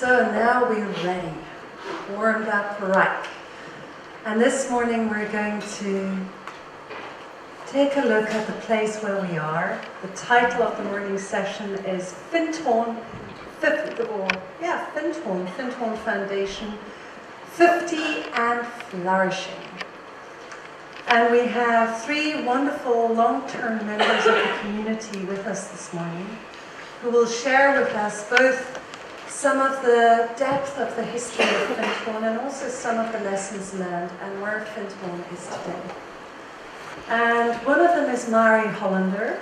So now we're ready, warmed up right. And this morning we're going to take a look at the place where we are. The title of the morning session is Findhorn, Findhorn Foundation, 50 and Flourishing. And we have three wonderful long-term members of the community with us this morning who will share with us both some of the depth of the history of Findhorn and also some of the lessons learned and where Findhorn is today. And one of them is Mari Hollander,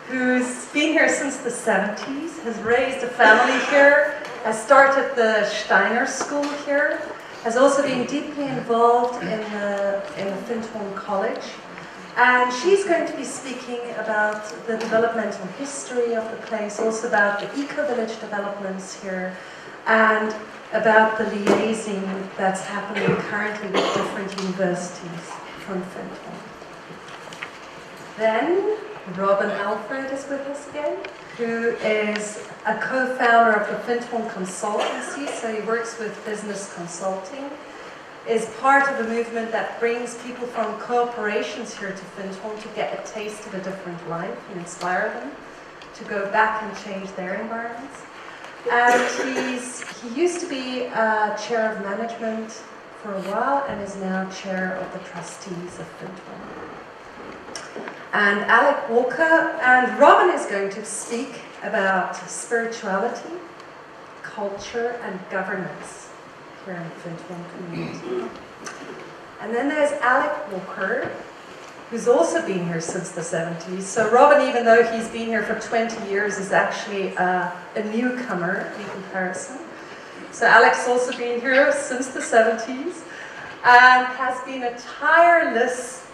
who's been here since the 70s, has raised a family here, has started the Steiner School here, has also been deeply involved in the Findhorn College. And she's going to be speaking about the developmental history of the place, also about the eco-village developments here, and about the liaising that's happening currently with different universities from Findhorn. Then Robin Alfred is with us again, who is a co-founder of the Findhorn Consultancy, so he works with business consulting, is part of a movement that brings people from corporations here to Findhorn to get a taste of a different life and inspire them to go back and change their environments. And he used to be chair of management for a while and is now chair of the trustees of Findhorn. And Alec Walker and Robin is going to speak about spirituality, culture and governance here in the Findhorn community. And then there's Alec Walker, who's also been here since the 70s. So Robin, even though he's been here for 20 years, is actually a newcomer in comparison. So Alec's also been here since the 70s and has been a tireless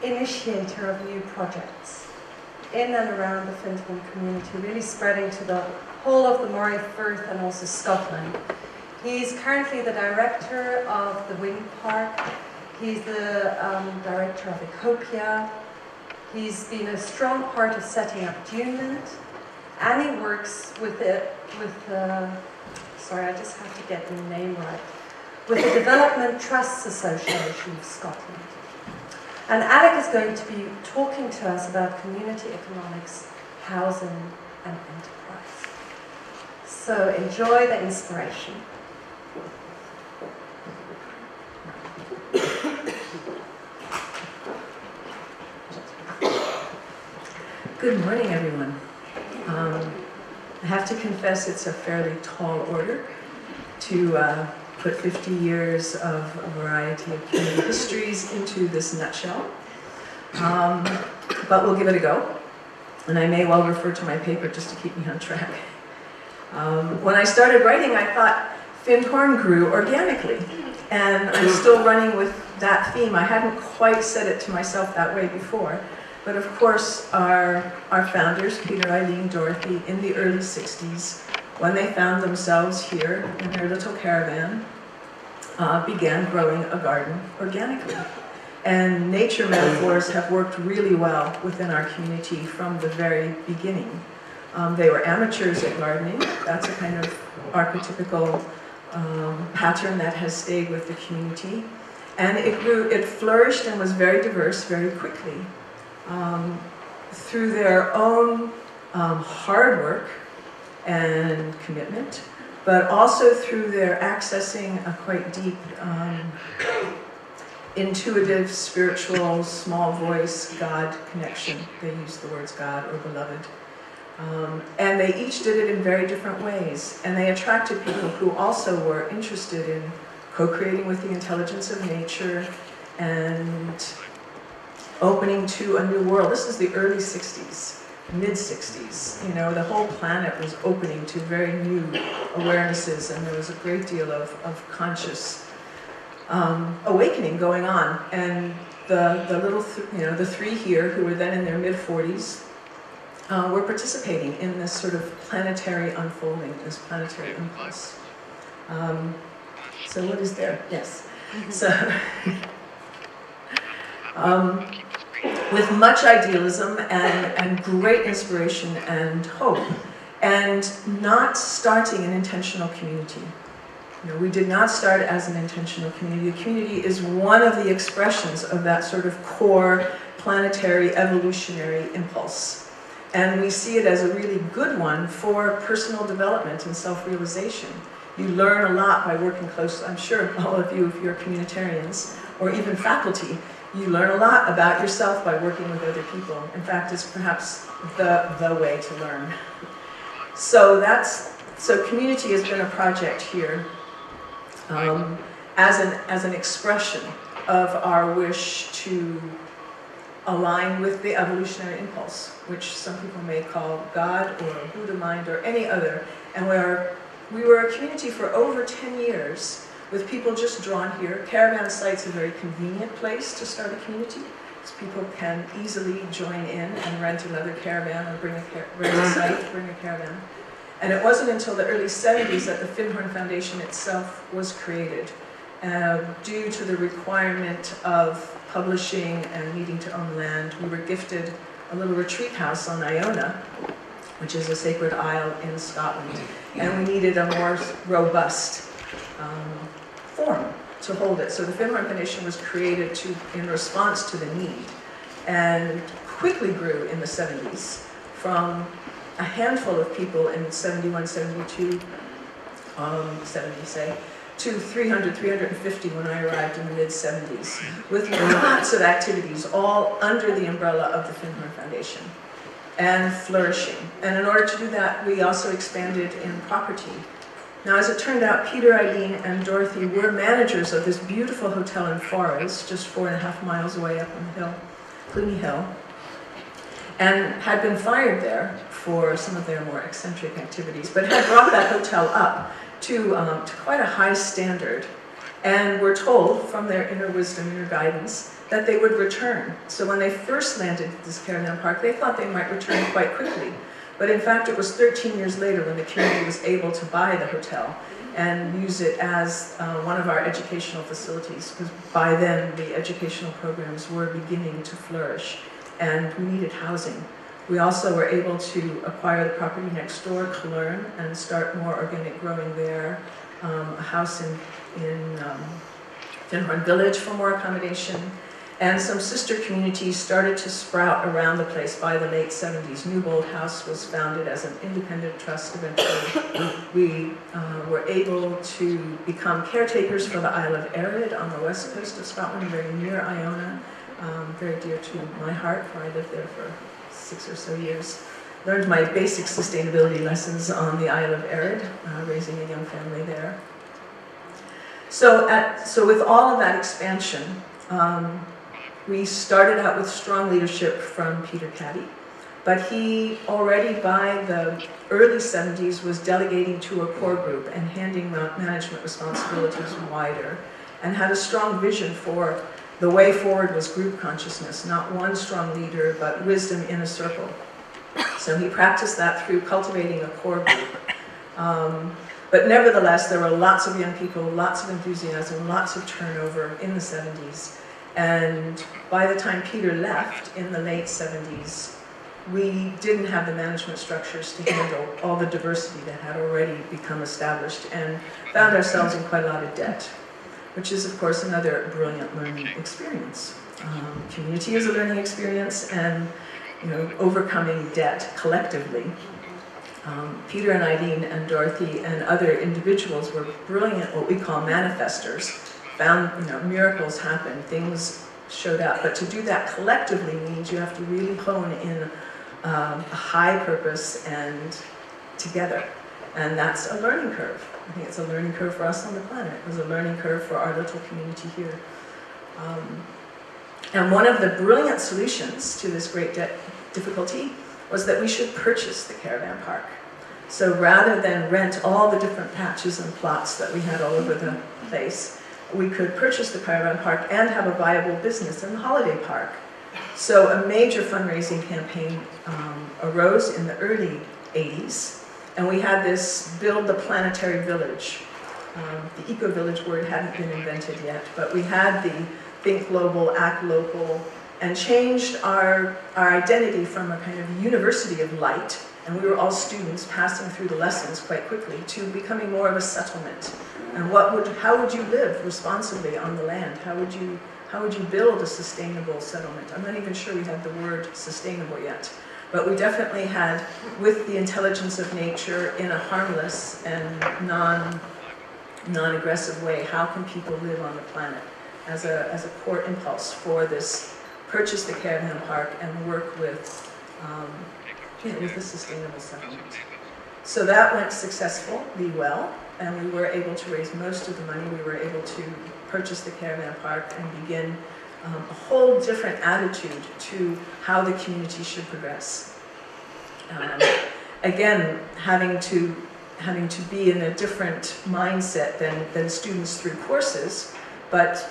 initiator of new projects in and around the Findhorn community, really spreading to the whole of the Moray Firth and also Scotland. He's currently the director of the Wind Park. He's the director of Ecopia. He's been a strong part of setting up Dunement, and he works with sorry, I just have to get the name right, with the Development Trusts Association of Scotland. And Alec is going to be talking to us about community economics, housing, and enterprise. So enjoy the inspiration. Good morning, everyone. I have to confess it's a fairly tall order to put 50 years of a variety of community histories into this nutshell. But we'll give it a go. And I may well refer to my paper just to keep me on track. When I started writing, I thought Findhorn grew organically. And I'm still running with that theme. I hadn't quite said it to myself that way before. But of course, our founders, Peter, Eileen, Dorothy, in the early 60s, when they found themselves here in their little caravan, began growing a garden organically. And nature metaphors have worked really well within our community from the very beginning. They were amateurs at gardening. That's a kind of archetypical pattern that has stayed with the community. And it flourished and was very diverse very quickly. Through their own hard work and commitment, but also through their accessing a quite deep, intuitive, spiritual, small voice, God connection. They use the words God or beloved. And they each did it in very different ways. And they attracted people who also were interested in co-creating with the intelligence of nature and opening to a new world. This is the early 60s, mid-60s. You know, the whole planet was opening to very new awarenesses, and there was a great deal of conscious awakening going on. And the three here, who were then in their mid-40s, were participating in this sort of planetary unfolding, this planetary impulse. So what is there? Yes. So, with much idealism and great inspiration and hope, and not starting an intentional community. We did not start as an intentional community. The community is one of the expressions of that sort of core planetary evolutionary impulse. And we see it as a really good one for personal development and self-realization. You learn a lot by working closely. I'm sure all of you, if you're communitarians, or even faculty, you learn a lot about yourself by working with other people. In fact, it's perhaps the way to learn. So community has been a project here as an expression of our wish to align with the evolutionary impulse, which some people may call God or Buddha mind or any other. And we were a community for over 10 years with people just drawn here. Caravan site's a very convenient place to start a community, because people can easily join in and rent another caravan or rent a site, bring a caravan. And it wasn't until the early 70s that the Findhorn Foundation itself was created, due to the requirement of publishing and needing to own land. We were gifted a little retreat house on Iona, which is a sacred isle in Scotland, and we needed a more robust form to hold it. So the Findhorn Foundation was created in response to the need, and quickly grew in the 70s from a handful of people in 71, 72, 70 say, to 300, 350 when I arrived in the mid-70s, with lots of activities, all under the umbrella of the Findhorn Foundation, and Flourishing. And in order to do that, we also expanded in property. Now, as it turned out, Peter, Eileen, and Dorothy were managers of this beautiful hotel in Forres, just 4.5 miles away up on the hill, Cluny Hill, and had been fired there for some of their more eccentric activities, but had brought that hotel up to quite a high standard, and were told from their inner wisdom, inner guidance, that they would return. So when they first landed at this caravan park, they thought they might return quite quickly. But in fact, it was 13 years later when the community was able to buy the hotel and use it as one of our educational facilities, because by then the educational programs were beginning to flourish, and we needed housing. We also were able to acquire the property next door, Cologne, and start more organic growing there. A house in Findhorn Village for more accommodation. And some sister communities started to sprout around the place by the late 70s. Newbold House was founded as an independent trust eventually. We were able to become caretakers for the Isle of Erid on the west coast of Scotland, very near Iona, very dear to my heart, for I lived there for 6 or so years. Learned my basic sustainability lessons on the Isle of Erid, raising a young family there. So with all of that expansion, we started out with strong leadership from Peter Caddy, but he already by the early 70s was delegating to a core group and handing management responsibilities wider, and had a strong vision for the way forward was group consciousness, not one strong leader, but wisdom in a circle. So he practiced that through cultivating a core group. But nevertheless, there were lots of young people, lots of enthusiasm, lots of turnover in the 70s. And by the time Peter left in the late 70s, we didn't have the management structures to handle all the diversity that had already become established, and found ourselves in quite a lot of debt, which is, of course, another brilliant learning experience. Community is a learning experience, and overcoming debt collectively. Peter and Eileen and Dorothy and other individuals were brilliant, what we call manifestors. Found, miracles happened, things showed up. But to do that collectively means you have to really hone in a high purpose and together. And that's a learning curve. I think it's a learning curve for us on the planet. It was a learning curve for our little community here. And one of the brilliant solutions to this great difficulty was that we should purchase the caravan park. So rather than rent all the different patches and plots that we had all over the place, we could purchase the caravan park and have a viable business in the holiday park. So a major fundraising campaign arose in the early 80s, and we had this build the planetary village. The eco-village word hadn't been invented yet, but we had the think global, act local, and changed our identity from a kind of university of light, and we were all students passing through the lessons quite quickly, to becoming more of a settlement. And how would you live responsibly on the land? How would you build a sustainable settlement? I'm not even sure we had the word sustainable yet, but we definitely had, with the intelligence of nature in a harmless and non-aggressive way, how can people live on the planet as a core impulse for this purchase the caravan park and work with a sustainable settlement. So that went successfully well, and we were able to raise most of the money. We were able to purchase the caravan park and begin a whole different attitude to how the community should progress. Again, having to be in a different mindset than students through courses, but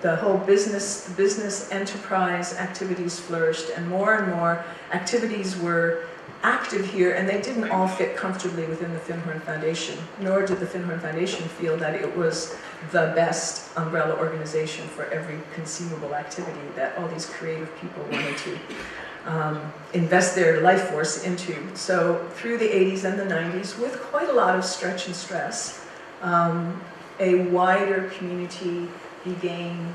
the whole business enterprise activities flourished, and more activities were active here, and they didn't all fit comfortably within the Findhorn Foundation, nor did the Findhorn Foundation feel that it was the best umbrella organization for every conceivable activity that all these creative people wanted to invest their life force into. So through the 80s and the 90s, with quite a lot of stretch and stress, a wider community became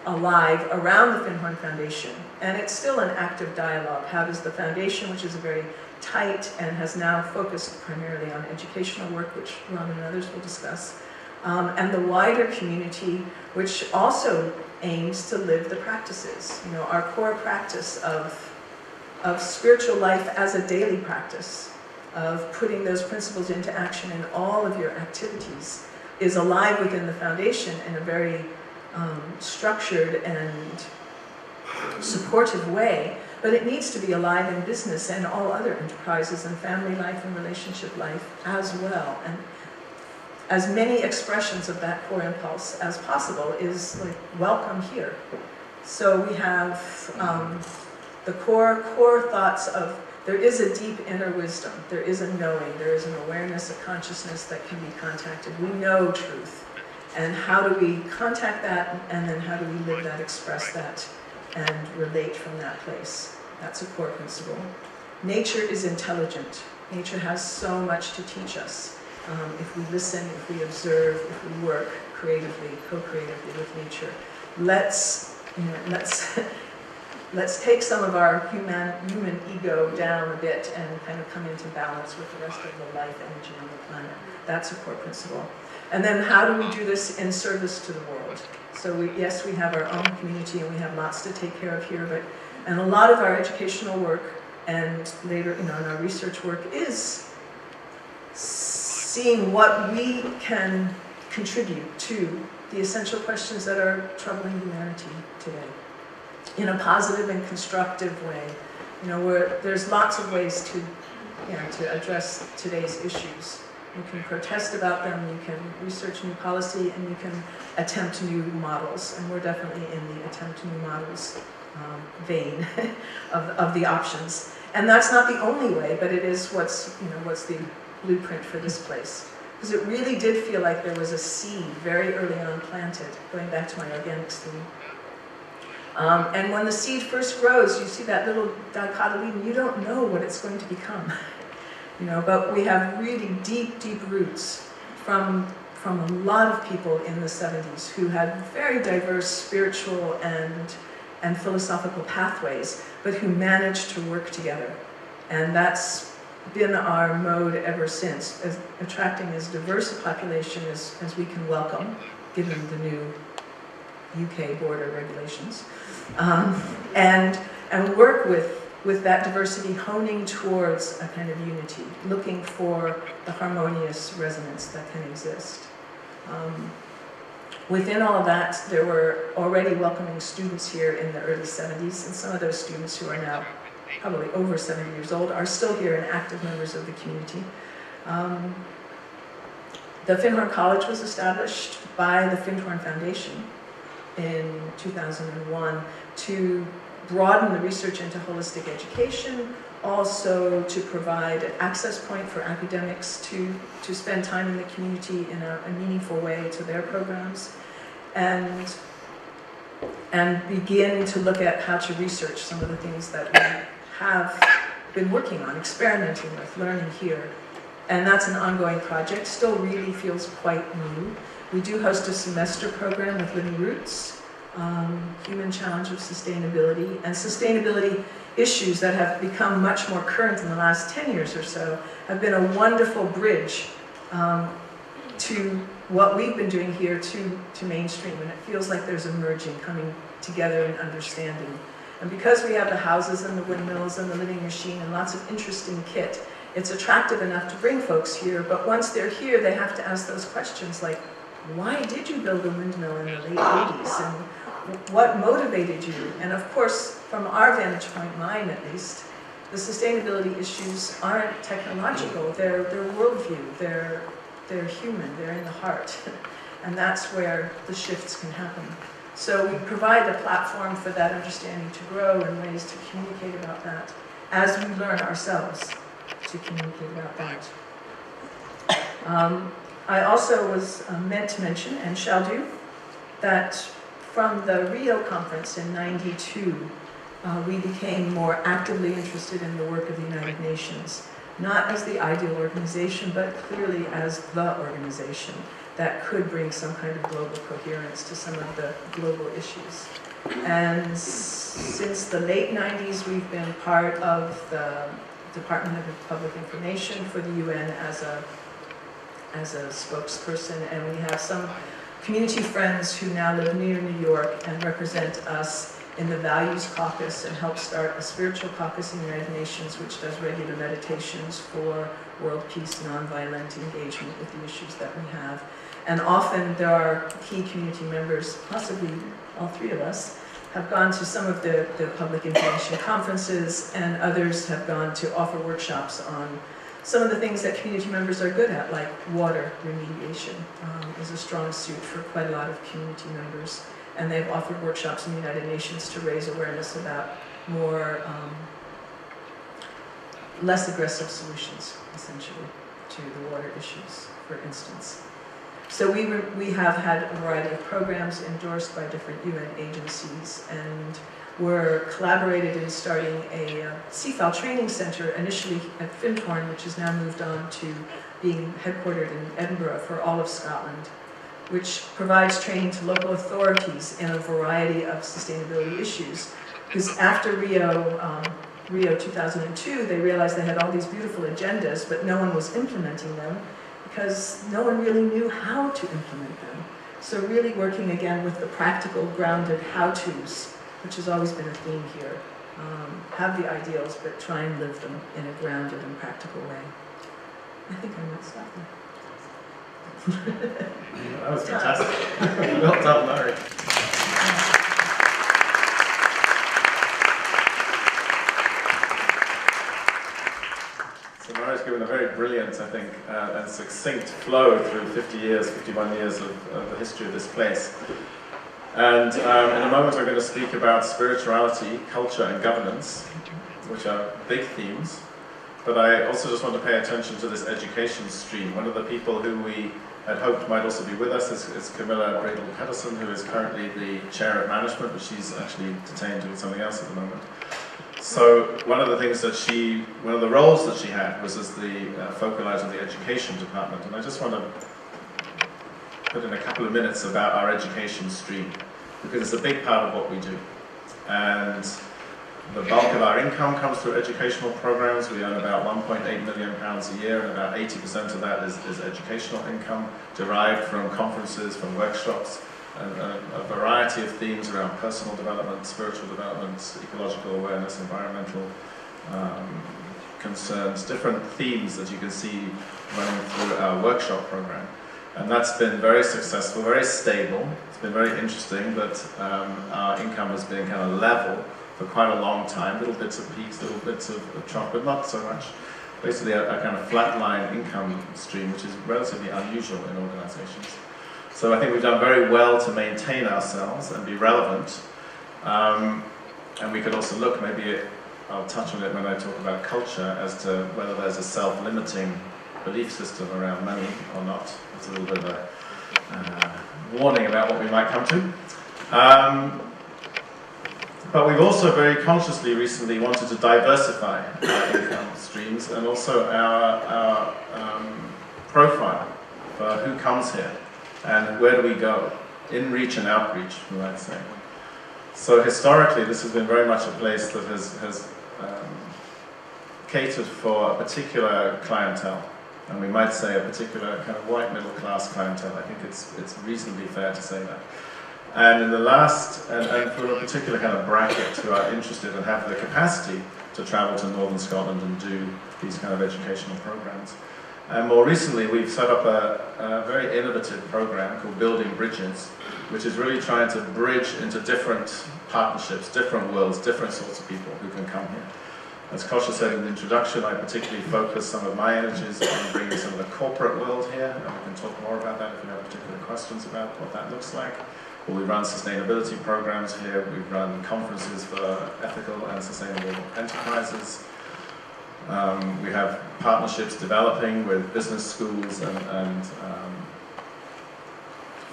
alive around the Findhorn Foundation. And it's still an active dialogue. How does the foundation, which is a very tight and has now focused primarily on educational work, which Ron and others will discuss, and the wider community, which also aims to live the practices. You know, our core practice of spiritual life as a daily practice, of putting those principles into action in all of your activities, is alive within the foundation in a very structured and supportive way, but it needs to be alive in business and all other enterprises and family life and relationship life as well. And as many expressions of that core impulse as possible is like welcome here. So we have the core thoughts of there is a deep inner wisdom, there is a knowing, there is an awareness, a consciousness that can be contacted. We know truth. And how do we contact that, and then how do we live that, express that, and relate from that place? That's a core principle. Nature is intelligent. Nature has so much to teach us. If we listen, if we observe, if we work creatively, co-creatively with nature, let's take some of our human ego down a bit and kind of come into balance with the rest of the life energy on the planet. That's a core principle. And then how do we do this in service to the world? So yes, we have our own community and we have lots to take care of here, and a lot of our educational work and later in our research work is seeing what we can contribute to the essential questions that are troubling humanity today in a positive and constructive way. You know, there's lots of ways to address today's issues. You can protest about them, you can research new policy, and you can attempt new models. And we're definitely in the attempt new models vein of the options. And that's not the only way, but it is what's the blueprint for this place. Because it really did feel like there was a seed very early on planted, going back to my organics theme. And when the seed first grows, you see that little dicotyledon, you don't know what it's going to become. But we have really deep, deep roots from a lot of people in the 70s who had very diverse spiritual and philosophical pathways, but who managed to work together. And that's been our mode ever since, attracting as diverse a population as we can welcome, given the new UK border regulations, and work with that diversity, honing towards a kind of unity, looking for the harmonious resonance that can exist. Within all of that, there were already welcoming students here in the early 70s, and some of those students who are now probably over 70 years old are still here and active members of the community. The Findhorn College was established by the Findhorn Foundation in 2001 to broaden the research into holistic education, also to provide an access point for academics to spend time in the community in a meaningful way to their programs, and and begin to look at how to research some of the things that we have been working on, experimenting with, learning here. And that's an ongoing project, still really feels quite new. We do host a semester program with Living Roots, Human Challenge of Sustainability, and sustainability issues that have become much more current in the last 10 years or so have been a wonderful bridge to what we've been doing here to mainstream, and it feels like there's a merging, coming together and understanding. And because we have the houses and the windmills and the living machine and lots of interesting kit, it's attractive enough to bring folks here, but once they're here, they have to ask those questions like, why did you build a windmill in the late 80s? And what motivated you? And of course, from our vantage point, mine at least, the sustainability issues aren't technological, they're worldview, they're human, they're in the heart. And that's where the shifts can happen. So we provide a platform for that understanding to grow and ways to communicate about that as we learn ourselves to communicate about that. I also was meant to mention, and shall do, that from the Rio conference in '92, we became more actively interested in the work of the United Nations, not as the ideal organization, but clearly as the organization that could bring some kind of global coherence to some of the global issues. And since the late 90s, we've been part of the Department of Public Information for the UN as a spokesperson, and we have some community friends who now live near New York and represent us in the Values Caucus and help start a spiritual caucus in the United Nations, which does regular meditations for world peace, nonviolent engagement with the issues that we have. And often there are key community members, possibly all three of us, have gone to some of the public information conferences, and others have gone to offer workshops on some of the things that community members are good at, like water remediation is a strong suit for quite a lot of community members. And they've offered workshops in the United Nations to raise awareness about more, less aggressive solutions, essentially, to the water issues, for instance. So we have had a variety of programs endorsed by different UN agencies, and we're collaborated in starting a CFAL training center, initially at Findhorn, which has now moved on to being headquartered in Edinburgh for all of Scotland, which provides training to local authorities in a variety of sustainability issues. Because after Rio 2002, they realized they had all these beautiful agendas, but no one was implementing them because no one really knew how to implement them. So really working again with the practical, grounded how-tos, which has always been a theme here. Have the ideals, but try and live them in a grounded and practical way. I think I might stop there. That was fantastic. Well done, Larry. So Larry's given a very brilliant, I think, and succinct flow through 51 years of the history of this place. And in a moment I'm going to speak about spirituality, culture and governance, which are big themes. But I also just want to pay attention to this education stream. One of the people who we had hoped might also be with us is Camilla Bradel-Pedersen, who is currently the chair of management, but she's actually detained doing something else at the moment. So one of the things that one of the roles that she had was as the focalizer of the education department. And I just want to put in a couple of minutes about our education stream, because it's a big part of what we do. And the bulk of our income comes through educational programs. We earn about £1.8 million a year, and about 80% of that is educational income derived from conferences, from workshops, and a variety of themes around personal development, spiritual development, ecological awareness, environmental concerns, different themes that you can see running through our workshop program. And that's been very successful, very stable. It's been very interesting, but our income has been kind of level for quite a long time. Little bits of peaks, little bits of chop, but not so much. Basically a kind of flatline income stream, which is relatively unusual in organizations. So I think we've done very well to maintain ourselves and be relevant. And we could also look, maybe I'll touch on it when I talk about culture, as to whether there's a self-limiting belief system around money or not. It's a little bit of a warning about what we might come to. But we've also very consciously recently wanted to diversify our income streams and also our profile for who comes here and where do we go, in reach and outreach, we might say. So historically, this has been very much a place that has catered for a particular clientele, and we might say a particular kind of white middle class clientele. I think it's reasonably fair to say that. And in the last, and for a particular kind of bracket who are interested and have the capacity to travel to northern Scotland and do these kind of educational programs. And more recently, we've set up a very innovative program called Building Bridges, which is really trying to bridge into different partnerships, different worlds, different sorts of people who can come here. As Kosha said in the introduction, I particularly focus some of my energies on bringing some of the corporate world here, and we can talk more about that if you have particular questions about what that looks like. Well, we run sustainability programs here, we run conferences for ethical and sustainable enterprises. We have partnerships developing with business schools and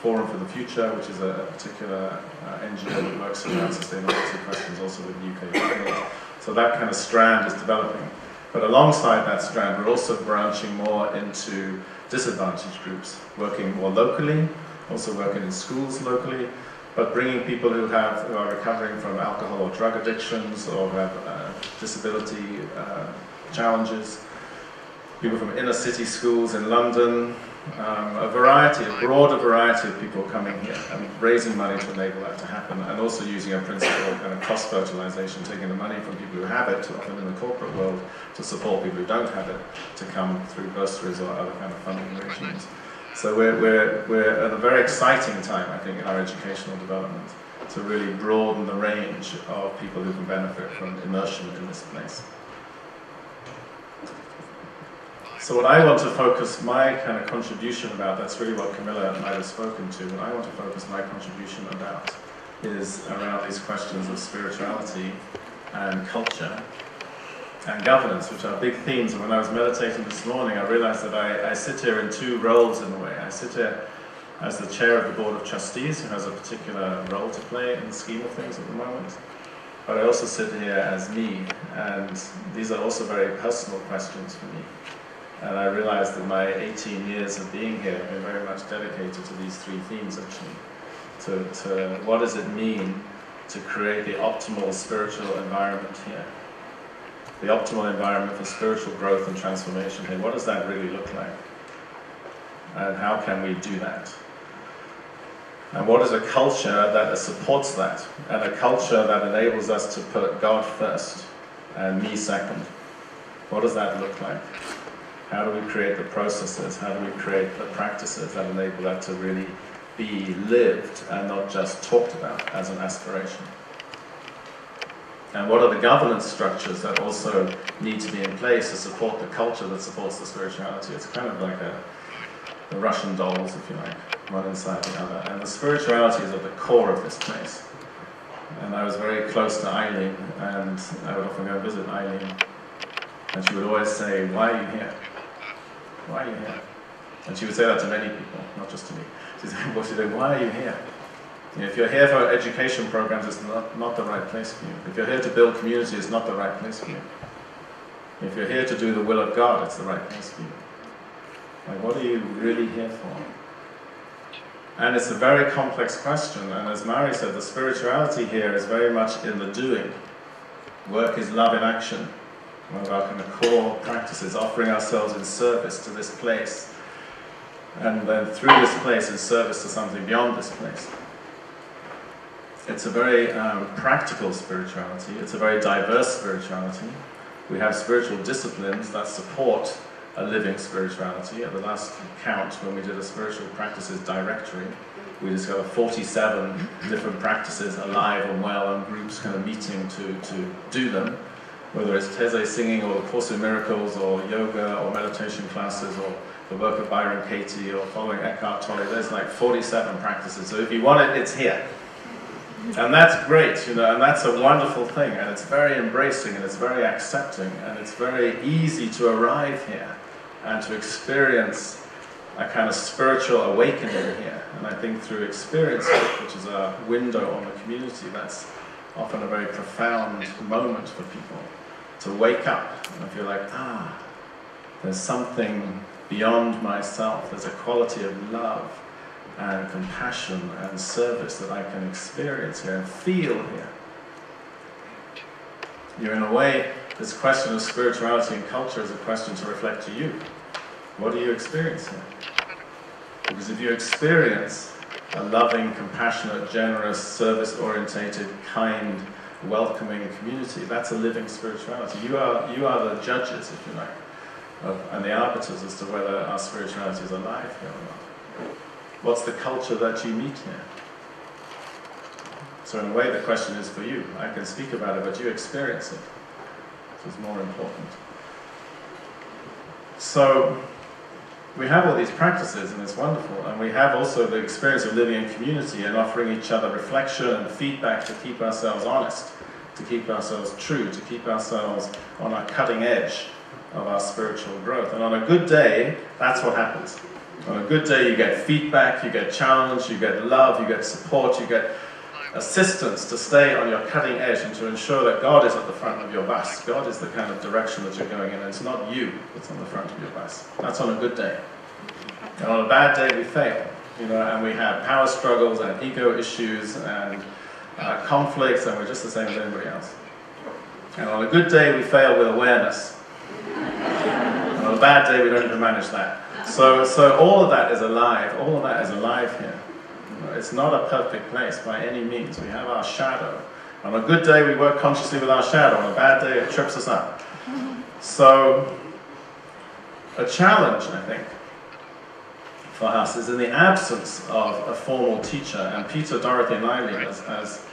Forum for the Future, which is a particular NGO that works around sustainability questions, also with UK government. So that kind of strand is developing. But alongside that strand, we're also branching more into disadvantaged groups, working more locally, also working in schools locally, but bringing people who are recovering from alcohol or drug addictions or have disability challenges, people from inner city schools in London, a broader variety of people coming here and raising money to enable that to happen, and also using a principle of kind of cross-fertilization, taking the money from people who have it, often in the corporate world, to support people who don't have it, to come through bursaries or other kind of funding regimes. So we're at a very exciting time, I think, in our educational development, to really broaden the range of people who can benefit from immersion in this place. So what I want to focus my kind of contribution about, that's really what Camilla might have spoken to, what I want to focus my contribution about is around these questions of spirituality and culture and governance, which are big themes. And when I was meditating this morning, I realized that I sit here in two roles in a way. I sit here as the chair of the Board of Trustees, who has a particular role to play in the scheme of things at the moment. But I also sit here as me, and these are also very personal questions for me. And I realized that my 18 years of being here have been very much dedicated to these three themes, actually. To what does it mean to create the optimal spiritual environment here? The optimal environment for spiritual growth and transformation here. What does that really look like? And how can we do that? And what is a culture that supports that? And a culture that enables us to put God first and me second? What does that look like? How do we create the processes? How do we create the practices that enable that to really be lived and not just talked about as an aspiration? And what are the governance structures that also need to be in place to support the culture that supports the spirituality? It's kind of like the Russian dolls, if you like, one inside the other. And the spirituality is at the core of this place. And I was very close to Eileen, and I would often go visit Eileen. And she would always say, "Why are you here? Why are you here?" And she would say that to many people, not just to me. She'd say, "Why are you here? If you're here for education programs, it's not the right place for you. If you're here to build community, it's not the right place for you. If you're here to do the will of God, it's the right place for you. Like, what are you really here for?" And it's a very complex question, and as Mari said, the spirituality here is very much in the doing. Work is love in action. One of our kind of core practices, offering ourselves in service to this place, and then through this place in service to something beyond this place. It's a very practical spirituality. It's a very diverse spirituality. We have spiritual disciplines that support a living spirituality. At the last count, when we did a spiritual practices directory, we discovered 47 different practices alive and well, and groups kind of meeting to do them. Whether it's Teze singing or the Course in Miracles or yoga or meditation classes or the work of Byron Katie or following Eckhart Tolle, there's like 47 practices. So if you want it, it's here. And that's great, and that's a wonderful thing, and it's very embracing, and it's very accepting, and it's very easy to arrive here and to experience a kind of spiritual awakening here. And I think through experience, which is a window on the community, that's often a very profound moment for people to wake up and feel like, there's something beyond myself. There's a quality of love and compassion and service that I can experience here and feel here. In a way, this question of spirituality and culture is a question to reflect to you. What do you experience here? Because if you experience a loving, compassionate, generous, service-orientated, kind, welcoming community, that's a living spirituality. You are the judges, if you like, and the arbiters as to whether our spirituality is alive here or not. What's the culture that you meet here? So in a way, the question is for you. I can speak about it, but you experience it. This is more important. So we have all these practices, and it's wonderful. And we have also the experience of living in community and offering each other reflection and feedback to keep ourselves honest, to keep ourselves true, to keep ourselves on our cutting edge of our spiritual growth. And on a good day, that's what happens. On a good day, you get feedback, you get challenge, you get love, you get support, you get assistance to stay on your cutting edge and to ensure that God is at the front of your bus. God is the kind of direction that you're going in, and it's not you that's on the front of your bus. That's on a good day. And on a bad day, we fail, and we have power struggles and ego issues and conflicts, and we're just the same as anybody else. And on a good day, we fail with awareness. And on a bad day, we don't even manage that. So all of that is alive. All of that is alive here. It's not a perfect place by any means. We have our shadow. On a good day, we work consciously with our shadow. On a bad day, it trips us up. So, a challenge, I think, for us is in the absence of a formal teacher. And Peter, Dorothy, and Eileen, as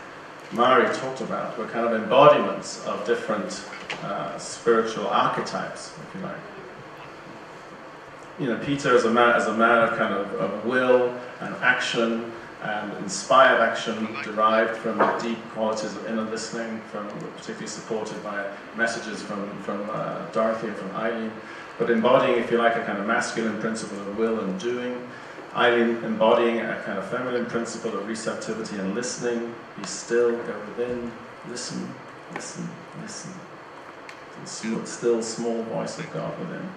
Mari talked about, were kind of embodiments of different spiritual archetypes, if you like. Peter is a man of kind of will and action, and inspired action derived from the deep qualities of inner listening, particularly supported by messages from Dorothy and from Eileen, but embodying, if you like, a kind of masculine principle of will and doing. Eileen embodying a kind of feminine principle of receptivity and listening. Be still, go within, listen, listen, listen. The still, small voice of God within.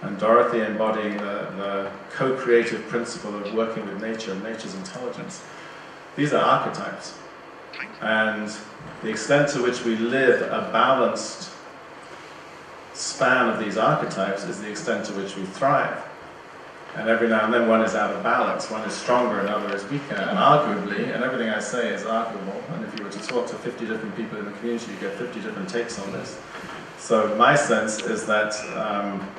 And Dorothy embodying the co-creative principle of working with nature and nature's intelligence. These are archetypes. And the extent to which we live a balanced span of these archetypes is the extent to which we thrive. And every now and then one is out of balance, one is stronger, another is weaker. And arguably, and everything I say is arguable, and if you were to talk to 50 different people in the community, you get 50 different takes on this. So my sense is that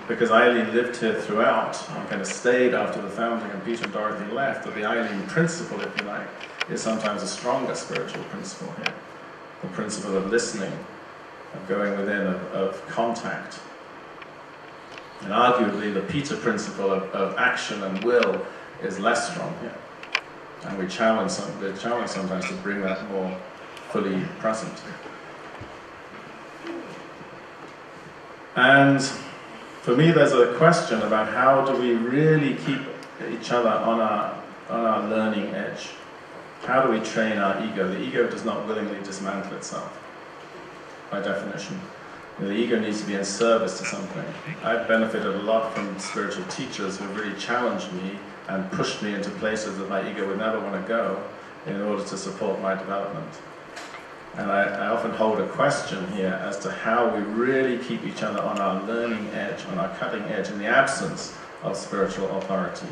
because Eileen lived here throughout and kind of stayed after the founding and Peter and Dorothy left, that the Eileen principle, if you like, is sometimes a stronger spiritual principle here. The principle of listening, of going within, of contact. And arguably the Peter principle of action and will is less strong here. And we're challenged sometimes to bring that more fully present. And for me, there's a question about how do we really keep each other on our learning edge? How do we train our ego? The ego does not willingly dismantle itself, by definition. The ego needs to be in service to something. I've benefited a lot from spiritual teachers who have really challenged me and pushed me into places that my ego would never want to go in order to support my development. And I often hold a question here as to how we really keep each other on our learning edge, on our cutting edge, in the absence of spiritual authority,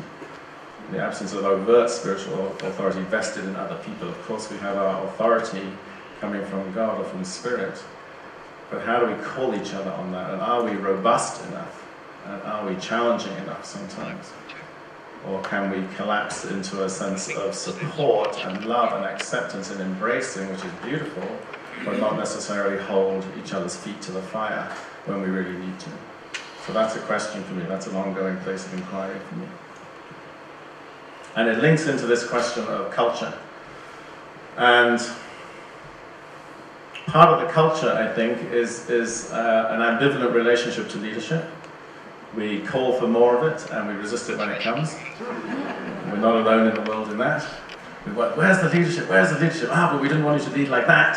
in the absence of overt spiritual authority vested in other people. Of course, we have our authority coming from God or from Spirit, but how do we call each other on that? And are we robust enough? And are we challenging enough sometimes? Or can we collapse into a sense of support and love and acceptance and embracing, which is beautiful, but not necessarily hold each other's feet to the fire when we really need to? So that's a question for me. That's an ongoing place of inquiry for me. And it links into this question of culture. And part of the culture, I think, is an ambivalent relationship to leadership. We call for more of it, and we resist it when it comes. We're not alone in the world in that. We went, where's the leadership? Where's the leadership? But we didn't want you to lead like that.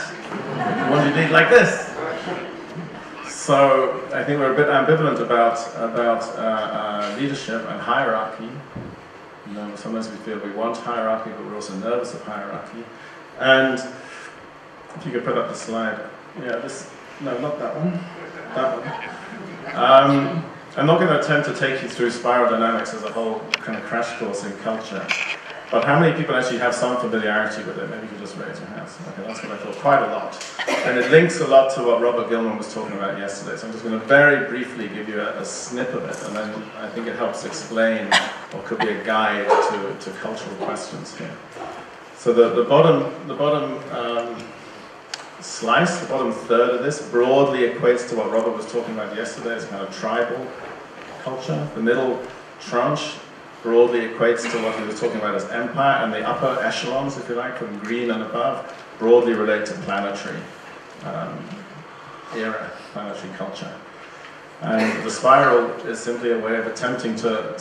We wanted you to lead like this. So I think we're a bit ambivalent about leadership and hierarchy. You know, sometimes we feel we want hierarchy, but we're also nervous of hierarchy. And if you could put up the slide. Yeah, this, no, not that one. That one. I'm not going to attempt to take you through spiral dynamics as a whole kind of crash course in culture. But how many people actually have some familiarity with it? Maybe you could just raise your hands. Okay, that's what I thought, quite a lot. And it links a lot to what Robert Gilman was talking about yesterday. So I'm just going to very briefly give you a snip of it, and then I think it helps explain what could be a guide to cultural questions here. So the bottom slice, the bottom third of this, broadly equates to what Robert was talking about yesterday as kind of tribal culture. The middle tranche broadly equates to what he was talking about as empire, and the upper echelons, if you like, from green and above, broadly relate to planetary era, planetary culture. And the spiral is simply a way of attempting to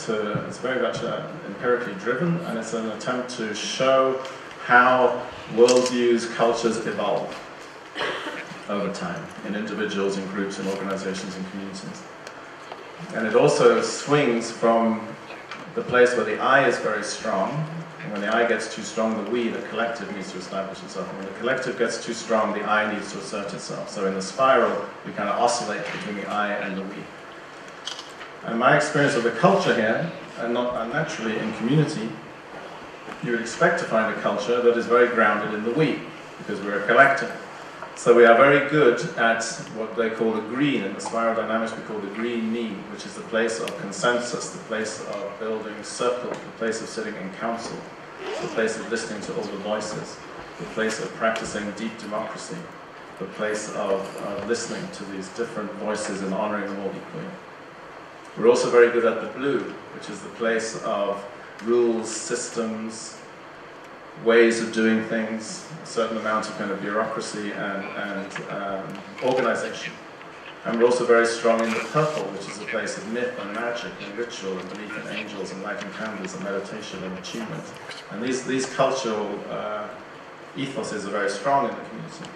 it's very much empirically driven, and it's an attempt to show how worldviews, cultures evolve over time, in individuals, in groups, in organizations, and communities. And it also swings from the place where the I is very strong, and when the I gets too strong, the we, the collective, needs to establish itself. And when the collective gets too strong, the I needs to assert itself. So in the spiral, we kind of oscillate between the I and the we. And my experience of the culture here, and not unnaturally in community, you would expect to find a culture that is very grounded in the we, because we're a collective. So we are very good at what they call the green. In the spiral dynamics, we call the green me, which is the place of consensus, the place of building circle, the place of sitting in council, the place of listening to all the voices, the place of practicing deep democracy, the place of listening to these different voices and honoring them all equally. We're also very good at the blue, which is the place of rules, systems, ways of doing things, a certain amount of kind of bureaucracy and organization. And we're also very strong in the purple, which is a place of myth and magic and ritual and belief in angels and lighting candles and meditation and attunement. And these cultural ethoses are very strong in the community.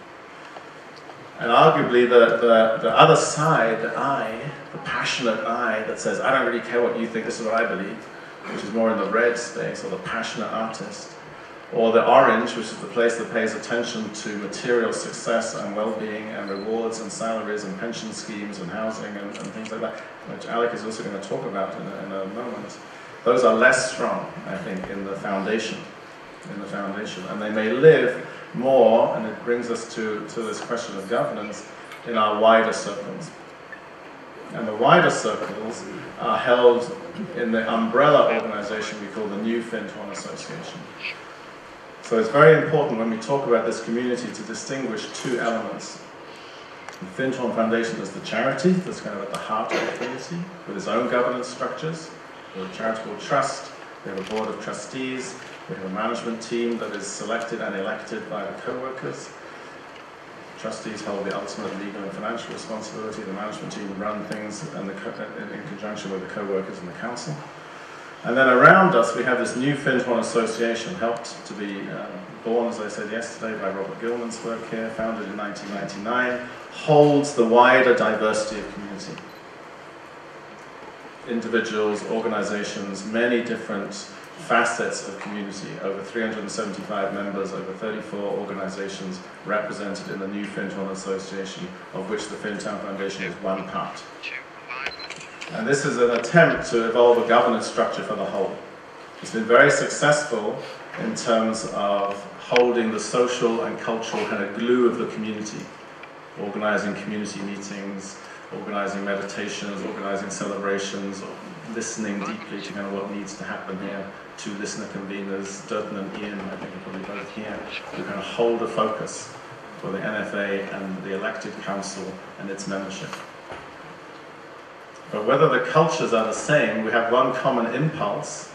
And arguably the other side, the I, the passionate I that says, I don't really care what you think, this is what I believe, which is more in the red space, or the passionate artist. Or the orange, which is the place that pays attention to material success and well-being and rewards and salaries and pension schemes and housing and things like that, which Alec is also going to talk about in a moment. Those are less strong, I think, in the foundation. And they may live more, and it brings us to this question of governance, in our wider circles. And the wider circles are held in the umbrella organization we call the New Findhorn Association. So it's very important when we talk about this community to distinguish two elements. The Findhorn Foundation is the charity that's kind of at the heart of the community, with its own governance structures. We have a charitable trust, we have a board of trustees, we have a management team that is selected and elected by the co-workers. Trustees hold the ultimate legal and financial responsibility. The management team run things in conjunction with the co-workers and the council. And then around us, we have this New Findhorn Association, helped to be born, as I said yesterday, by Robert Gilman's work here, founded in 1999, holds the wider diversity of community. Individuals, organizations, many different facets of community, over 375 members, over 34 organizations represented in the New Findhorn Association, of which the Findhorn Foundation is one part. And this is an attempt to evolve a governance structure for the whole. It's been very successful in terms of holding the social and cultural kind of glue of the community, organizing community meetings, organizing meditations, organizing celebrations, listening deeply to kind of what needs to happen here. Two listener conveners, Durton and Ian, I think are probably both here, who kind of hold a focus for the NFA and the elected council and its membership. But whether the cultures are the same, we have one common impulse,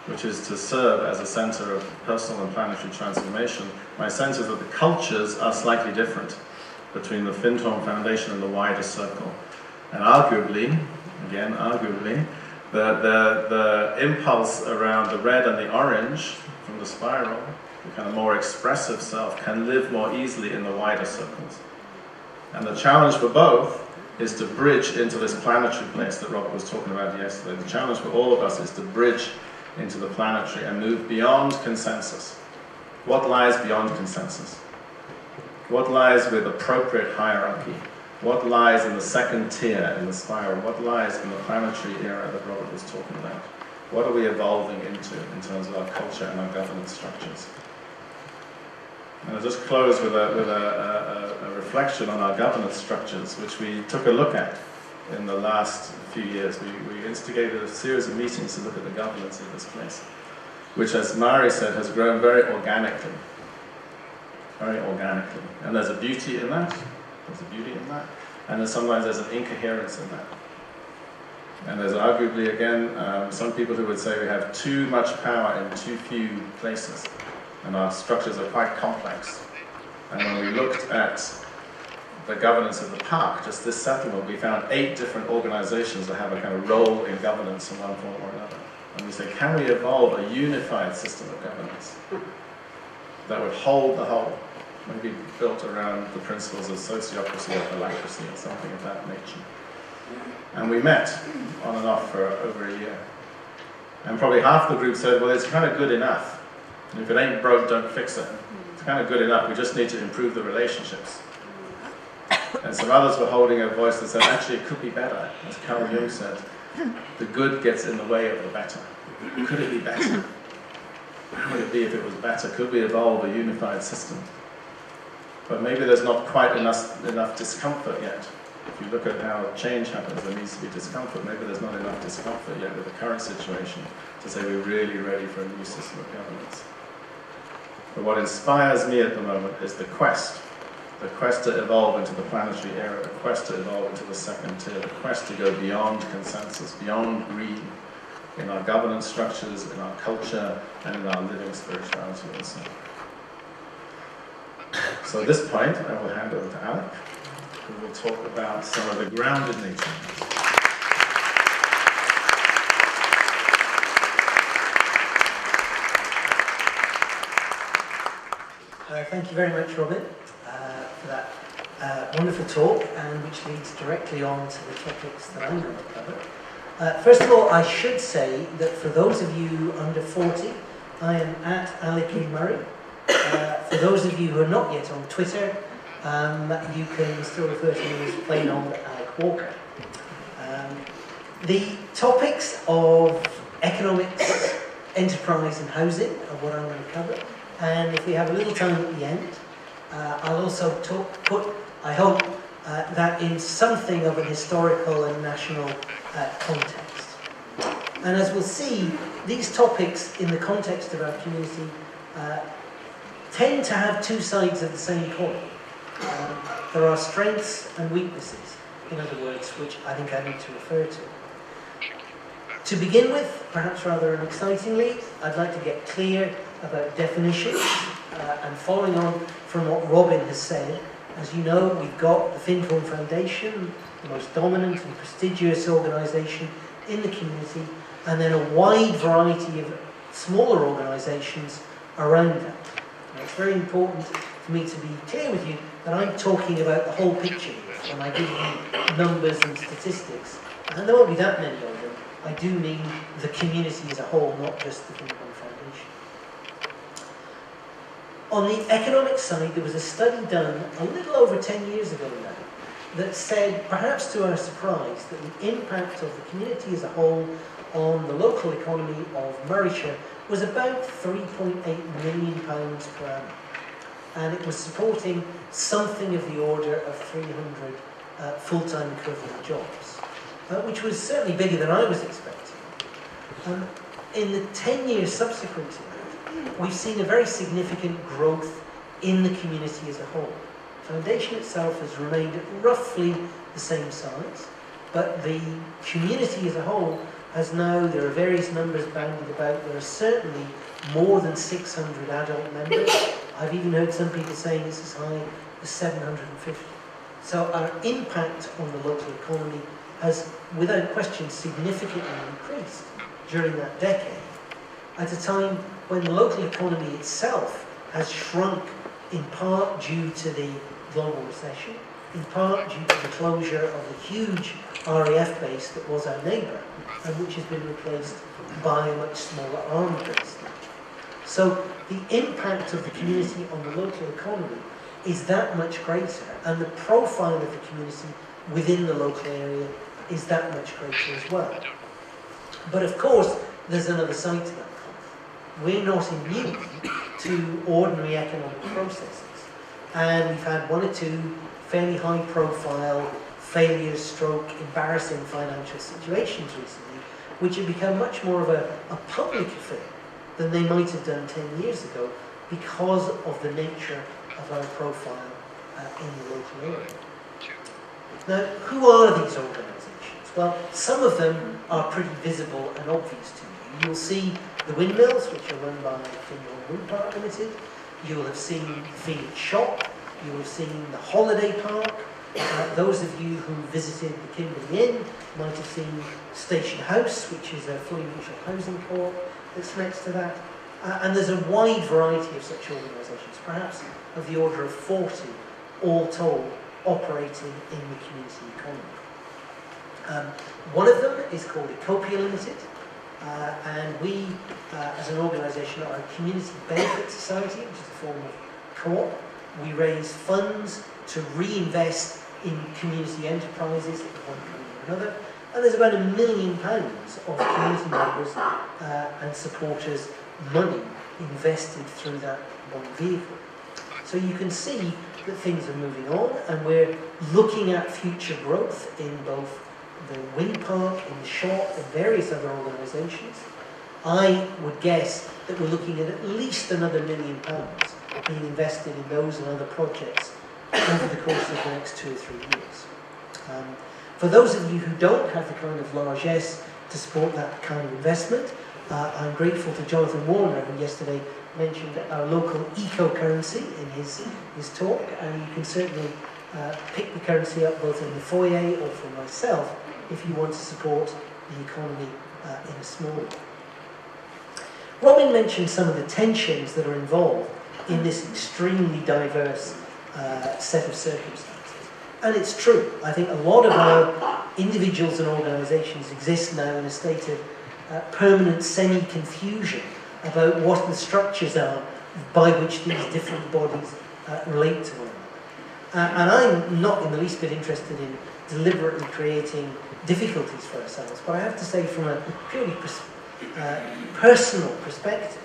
which is to serve as a center of personal and planetary transformation. My sense is that the cultures are slightly different between the Findhorn Foundation and the wider circle. And arguably, again, arguably, the impulse around the red and the orange from the spiral the kind of more expressive self, can live more easily in the wider circles. And the challenge for both is to bridge into this planetary place that Robert was talking about yesterday. The challenge for all of us is to bridge into the planetary and move beyond consensus. What lies beyond consensus? What lies with appropriate hierarchy? What lies in the second tier in the spiral? What lies in the planetary era that Robert was talking about? What are we evolving into in terms of our culture and our governance structures? And I'll just close with a reflection on our governance structures, which we took a look at in the last few years. We instigated a series of meetings to look at the governance of this place, which, as Mari said, has grown very organically. Very organically. And there's a beauty in that. There's a beauty in that. And then sometimes there's an incoherence in that. And there's arguably, again, some people who would say we have too much power in too few places. And our structures are quite complex. And when we looked at the governance of the park, just this settlement, we found 8 different organizations that have a kind of role in governance in one form or another. And we say, can we evolve a unified system of governance that would hold the whole, maybe built around the principles of sociocracy or holacracy or something of that nature? And we met on and off for over a year. And probably half the group said, well, it's kind of good enough. And if it ain't broke, don't fix it. It's kind of good enough. We just need to improve the relationships. And some others were holding a voice that said, actually, it could be better. As Carl Jung said, the good gets in the way of the better. Could it be better? How would it be if it was better? Could we evolve a unified system? But maybe there's not quite enough discomfort yet. If you look at how change happens, there needs to be discomfort. Maybe there's not enough discomfort yet with the current situation to say we're really ready for a new system of governance. But what inspires me at the moment is the quest to evolve into the planetary era, the quest to evolve into the second tier, the quest to go beyond consensus, beyond greed, in our governance structures, in our culture, and in our living spirituality also. So at this point, I will hand over to Alec, who will talk about some of the grounded nature. Thank you very much, Robin, for that wonderful talk, and which leads directly on to the topics that I'm going to cover. First of all, I should say that for those of you under 40, I am at Alec E. Murray. For those of you who are not yet on Twitter, you can still refer to me as plain old Alec Walker. The topics of economics, enterprise and housing are what I'm going to cover. And if we have a little time at the end, I'll also put, I hope, that in something of an historical and national context. And as we'll see, these topics in the context of our community tend to have two sides of the same coin. There are strengths and weaknesses, in other words, which I think I need to refer to. To begin with, perhaps rather unexcitingly, I'd like to get clear about definitions, and following on from what Robin has said, as you know, we've got the Findhorn Foundation, the most dominant and prestigious organisation in the community, and then a wide variety of smaller organisations around that. Now, it's very important for me to be clear with you that I'm talking about the whole picture when I give you numbers and statistics, and there won't be that many of them. I do mean the community as a whole, not just the Findhorn Foundation. On the economic side, there was a study done a little over 10 years ago now that said, perhaps to our surprise, that the impact of the community as a whole on the local economy of Murrayshire was about £3.8 million per annum. And it was supporting something of the order of 300 full-time equivalent jobs, which was certainly bigger than I was expecting. In the 10 years subsequent to that, we've seen a very significant growth in the community as a whole. The foundation itself has remained at roughly the same size, but the community as a whole has now, there are various numbers bandied about, there are certainly more than 600 adult members. I've even heard some people saying it's as high as 750. So our impact on the local economy has, without question, significantly increased during that decade, at a time when the local economy itself has shrunk in part due to the global recession, in part due to the closure of the huge RAF base that was our neighbour, and which has been replaced by a much smaller army base. So the impact of the community on the local economy is that much greater, and the profile of the community within the local area is that much greater as well. But of course, there's another side to that coin. We're not immune to ordinary economic processes, and we've had one or two fairly high-profile failures, stroke, embarrassing financial situations recently, which have become much more of a public affair than they might have done 10 years ago because of the nature of our profile in the local area. Now, who are these organisations? Well, some of them are pretty visible and obvious to you. You'll see the windmills, which are run by Findhorn Wind Park Limited. You will have seen the Phoenix Shop. You will have seen the Holiday Park. Those of you who visited the Kimberley Inn might have seen Station House, which is a fully neutral housing co-op that's next to that. And there's a wide variety of such organisations, perhaps of the order of 40, all told, operating in the community economy. One of them is called Ecopia Limited, and we, as an organisation, are a community benefit society, which is a form of co-op. We raise funds to reinvest in community enterprises at one point or another, and there's about £1 million of community members and supporters' money invested through that one vehicle. So you can see that things are moving on, and we're looking at future growth in both the wind park, in the shop, and various other organisations. I would guess that we're looking at least another £1 million being invested in those and other projects over the course of the next 2 or 3 years. For those of you who don't have the kind of largesse to support that kind of investment, I'm grateful to Jonathan Warner, who yesterday mentioned our local eco-currency in his talk, and you can certainly pick the currency up both in the foyer or for myself if you want to support the economy in a small way. Robin mentioned some of the tensions that are involved in this extremely diverse set of circumstances. And it's true. I think a lot of our individuals and organisations exist now in a state of permanent semi-confusion about what the structures are by which these different bodies relate to one another. And I'm not in the least bit interested in deliberately creating difficulties for ourselves, but I have to say from a purely personal perspective,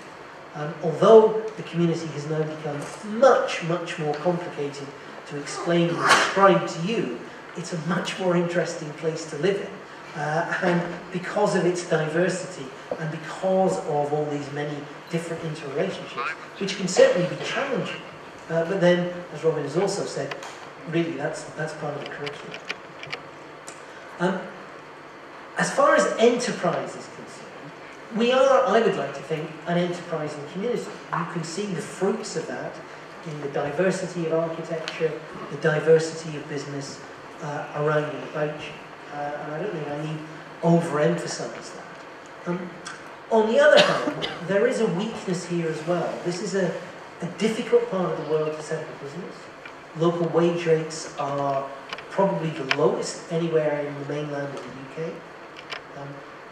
although the community has now become much, much more complicated to explain and describe to you, it's a much more interesting place to live in. And because of its diversity and because of all these many different interrelationships, which can certainly be challenging, but then, as Robin has also said, really that's part of the curriculum. As far as enterprise is concerned, we are, I would like to think, an enterprising community. You can see the fruits of that in the diversity of architecture, the diversity of business around and about you. And I don't think I need overemphasize that. On the other hand, there is a weakness here as well. This is a difficult part of the world to set up a business. Local wage rates are probably the lowest anywhere in the mainland of the UK.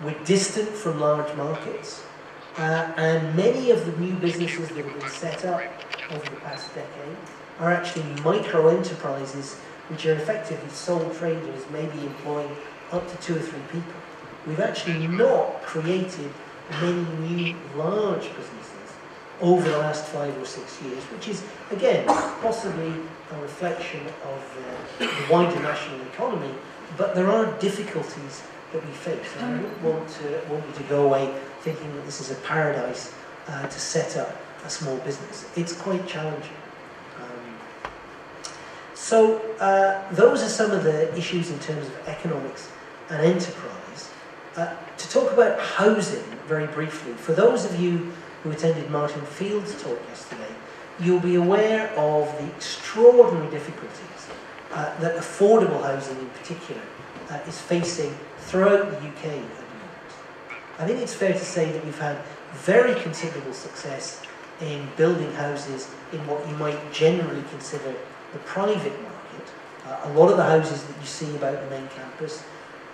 We're distant from large markets, and many of the new businesses that have been set up over the past decade are actually micro-enterprises which are effectively sole traders, maybe employing up to 2 or 3 people. We've actually not created many new large businesses over the last 5 or 6 years, which is, again, possibly a reflection of the wider national economy, but there are difficulties that we face, and I don't want you to go away thinking that this is a paradise to set up a small business. It's quite challenging. So those are some of the issues in terms of economics and enterprise. To talk about housing very briefly, for those of you who attended Martin Field's talk yesterday, you'll be aware of the extraordinary difficulties that affordable housing in particular is facing throughout the UK at the moment. I think it's fair to say that we've had very considerable success in building houses in what you might generally consider the private market. A lot of the houses that you see about the main campus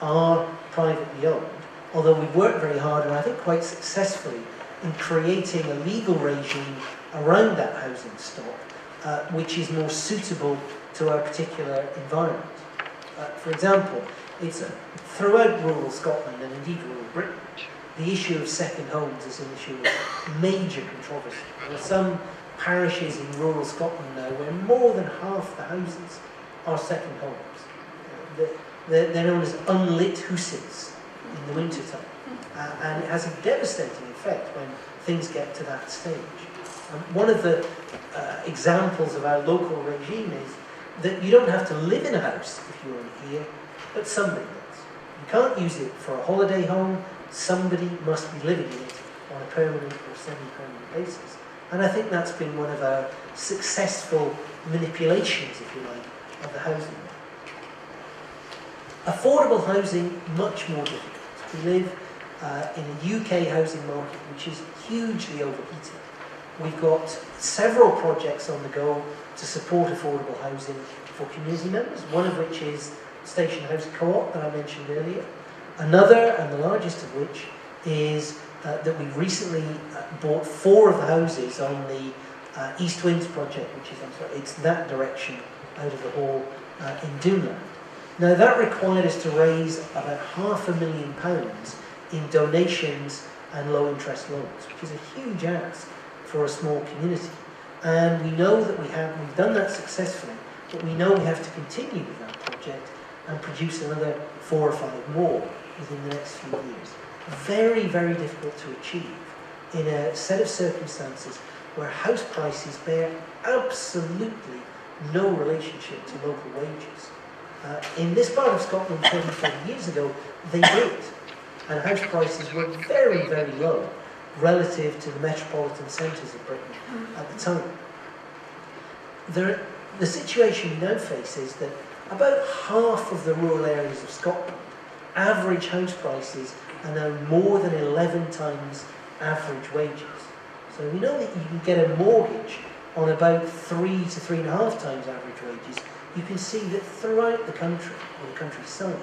are privately owned, although we've worked very hard, and I think quite successfully, in creating a legal regime around that housing stock, which is more suitable to our particular environment. For example, it's throughout rural Scotland and indeed rural Britain, the issue of second homes is an issue of major controversy. There are some parishes in rural Scotland now where more than half the houses are second homes. They're known as unlit huises in the wintertime. And it has a devastating effect when things get to that stage. One of the examples of our local regime is that you don't have to live in a house if you're here, but somebody does. You can't use it for a holiday home. Somebody must be living in it on a permanent or semi-permanent basis. And I think that's been one of our successful manipulations, if you like, of the housing market. Affordable housing, much more difficult. We live in a UK housing market which is hugely overheated. We've got several projects on the go to support affordable housing for community members, one of which is Station House Co-op that I mentioned earlier. Another, and the largest of which, is that we recently bought 4 of the houses on the East Winds project, which is, it's that direction out of the hall in Doonland. Now that required us to raise about £500,000 in donations and low interest loans, which is a huge ask for a small community. And we know that we've done that successfully, but we know we have to continue with that project and produce another 4 or 5 more within the next few years. Very, very difficult to achieve in a set of circumstances where house prices bear absolutely no relationship to local wages. In this part of Scotland 20, 30 years ago, they did. And house prices were very, very low relative to the metropolitan centres of Britain at the time. The situation we now face is that about half of the rural areas of Scotland, average house prices are now more than 11 times average wages. So we know that you can get a mortgage on about 3 to 3.5 times average wages. You can see that throughout the country, or the countryside,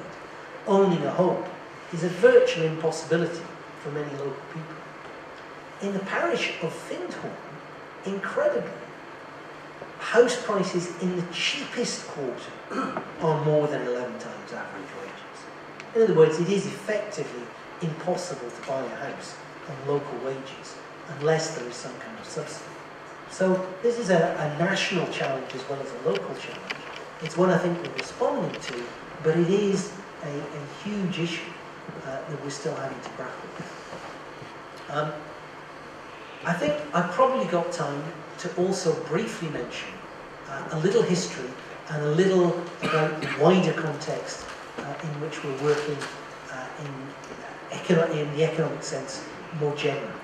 owning a home is a virtual impossibility for many local people. In the parish of Findhorn, incredibly, house prices in the cheapest quarter are more than 11 times average wages. In other words, it is effectively impossible to buy a house on local wages unless there is some kind of subsidy. So this is a national challenge as well as a local challenge. It's one I think we're responding to, but it is a huge issue that we're still having to grapple with. I think I've probably got time to also briefly mention a little history and a little about the wider context in which we're working in the economic sense more generally.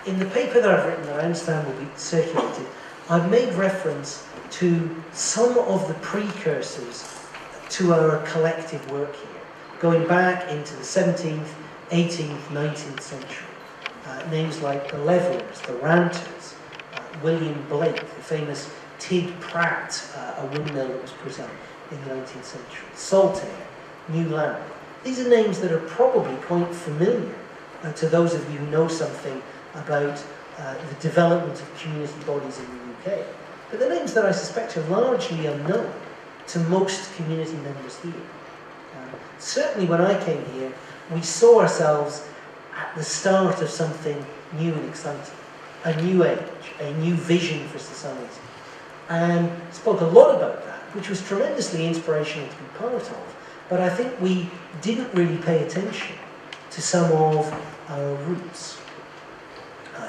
In the paper that I've written, that I understand will be circulated, I've made reference to some of the precursors to our collective work here, going back into the 17th, 18th, 19th century. Names like the Levellers, the Ranters, William Blake, the famous Tig Pratt, a windmill that was put up in the 19th century, Saltaire, New Land. These are names that are probably quite familiar to those of you who know something about the development of community bodies in the UK. But they're names that I suspect are largely unknown to most community members here. Certainly when I came here, we saw ourselves at the start of something new and exciting, a new age, a new vision for society, and spoke a lot about that, which was tremendously inspirational to be part of, but I think we didn't really pay attention to some of our roots,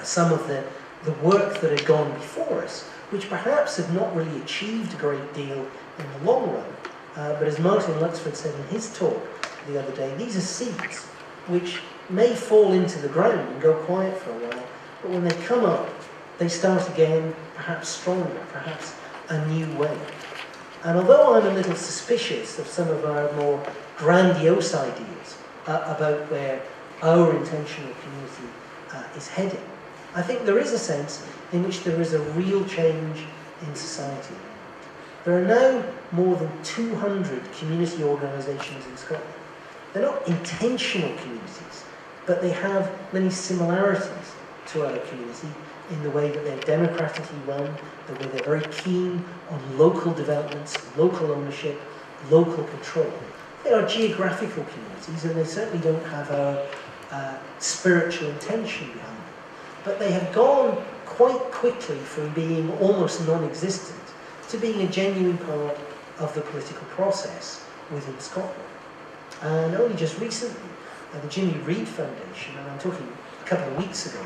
some of the work that had gone before us, which perhaps had not really achieved a great deal in the long run, but as Martin Luxford said in his talk the other day, these are seeds which may fall into the ground and go quiet for a while, but when they come up, they start again, perhaps stronger, perhaps a new way. And although I'm a little suspicious of some of our more grandiose ideas about where our intentional community is heading, I think there is a sense in which there is a real change in society. There are now more than 200 community organisations in Scotland. They're not intentional communities, but they have many similarities to our community in the way that they're democratically run, the way they're very keen on local developments, local ownership, local control. They are geographical communities, and they certainly don't have a spiritual intention behind them. But they have gone quite quickly from being almost non-existent to being a genuine part of the political process within Scotland. And only just recently, the Jimmy Reid Foundation, and I'm talking a couple of weeks ago,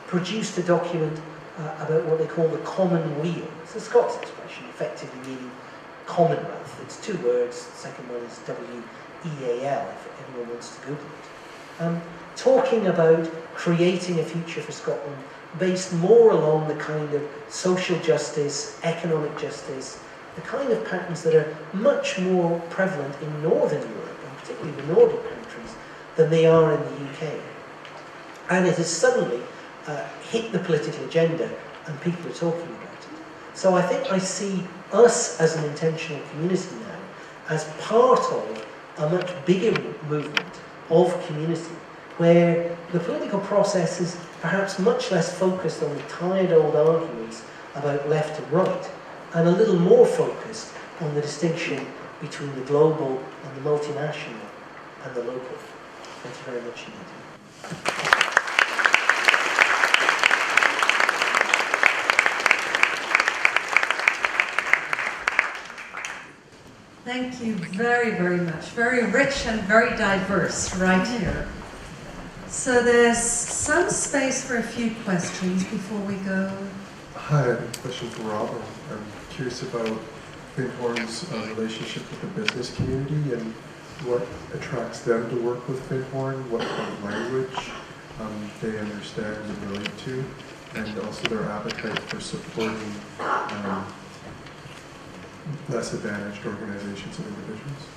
produced a document about what they call the Common Weal. It's a Scots expression, effectively meaning Commonwealth. It's two words. The second one is W-E-A-L, if anyone wants to Google it. Talking about creating a future for Scotland based more along the kind of social justice, economic justice, the kind of patterns that are much more prevalent in Northern Europe, and particularly the Nordic countries, than they are in the UK. And it has suddenly hit the political agenda, and people are talking about it. So I think I see us as an intentional community now as part of a much bigger movement of community, where the political process is perhaps much less focused on the tired old arguments about left and right, and a little more focused on the distinction between the global and the multinational and the local. Thank you very much indeed. Thank you very, very much. Very rich and very diverse right here. So there's some space for a few questions before we go. Hi, I have a question for Rob. I'm curious about Findhorn's relationship with the business community and what attracts them to work with Findhorn, what kind of language they understand and relate to, and also their appetite for supporting less advantaged organizations and individuals.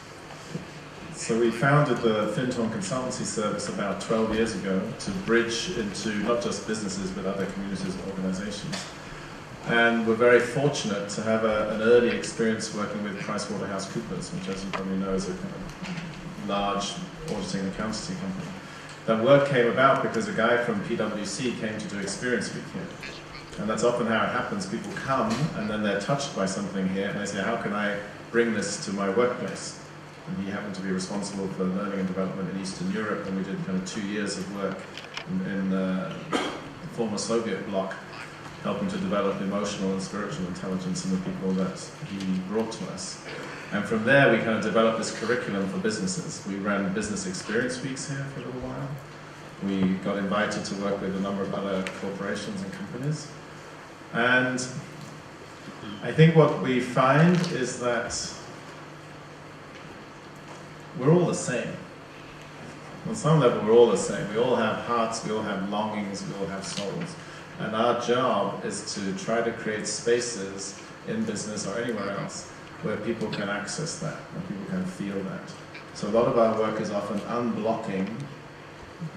So we founded the Findhorn consultancy service about 12 years ago to bridge into not just businesses but other communities and organizations. And we're very fortunate to have an early experience working with PricewaterhouseCoopers, which, as you probably know, is a kind of large auditing and accountancy company. That work came about because a guy from PwC came to do Experience Week here. And that's often how it happens. People come and then they're touched by something here and they say, how can I bring this to my workplace? And he happened to be responsible for learning and development in Eastern Europe, and we did kind of 2 years of work in the former Soviet bloc, helping to develop emotional and spiritual intelligence in the people that he brought to us. And from there we kind of developed this curriculum for businesses. We ran business experience weeks here for a little while. We got invited to work with a number of other corporations and companies. And I think what we find is that we're all the same. On some level, we're all the same. We all have hearts, we all have longings, we all have souls. And our job is to try to create spaces in business or anywhere else where people can access that, where people can feel that. So a lot of our work is often unblocking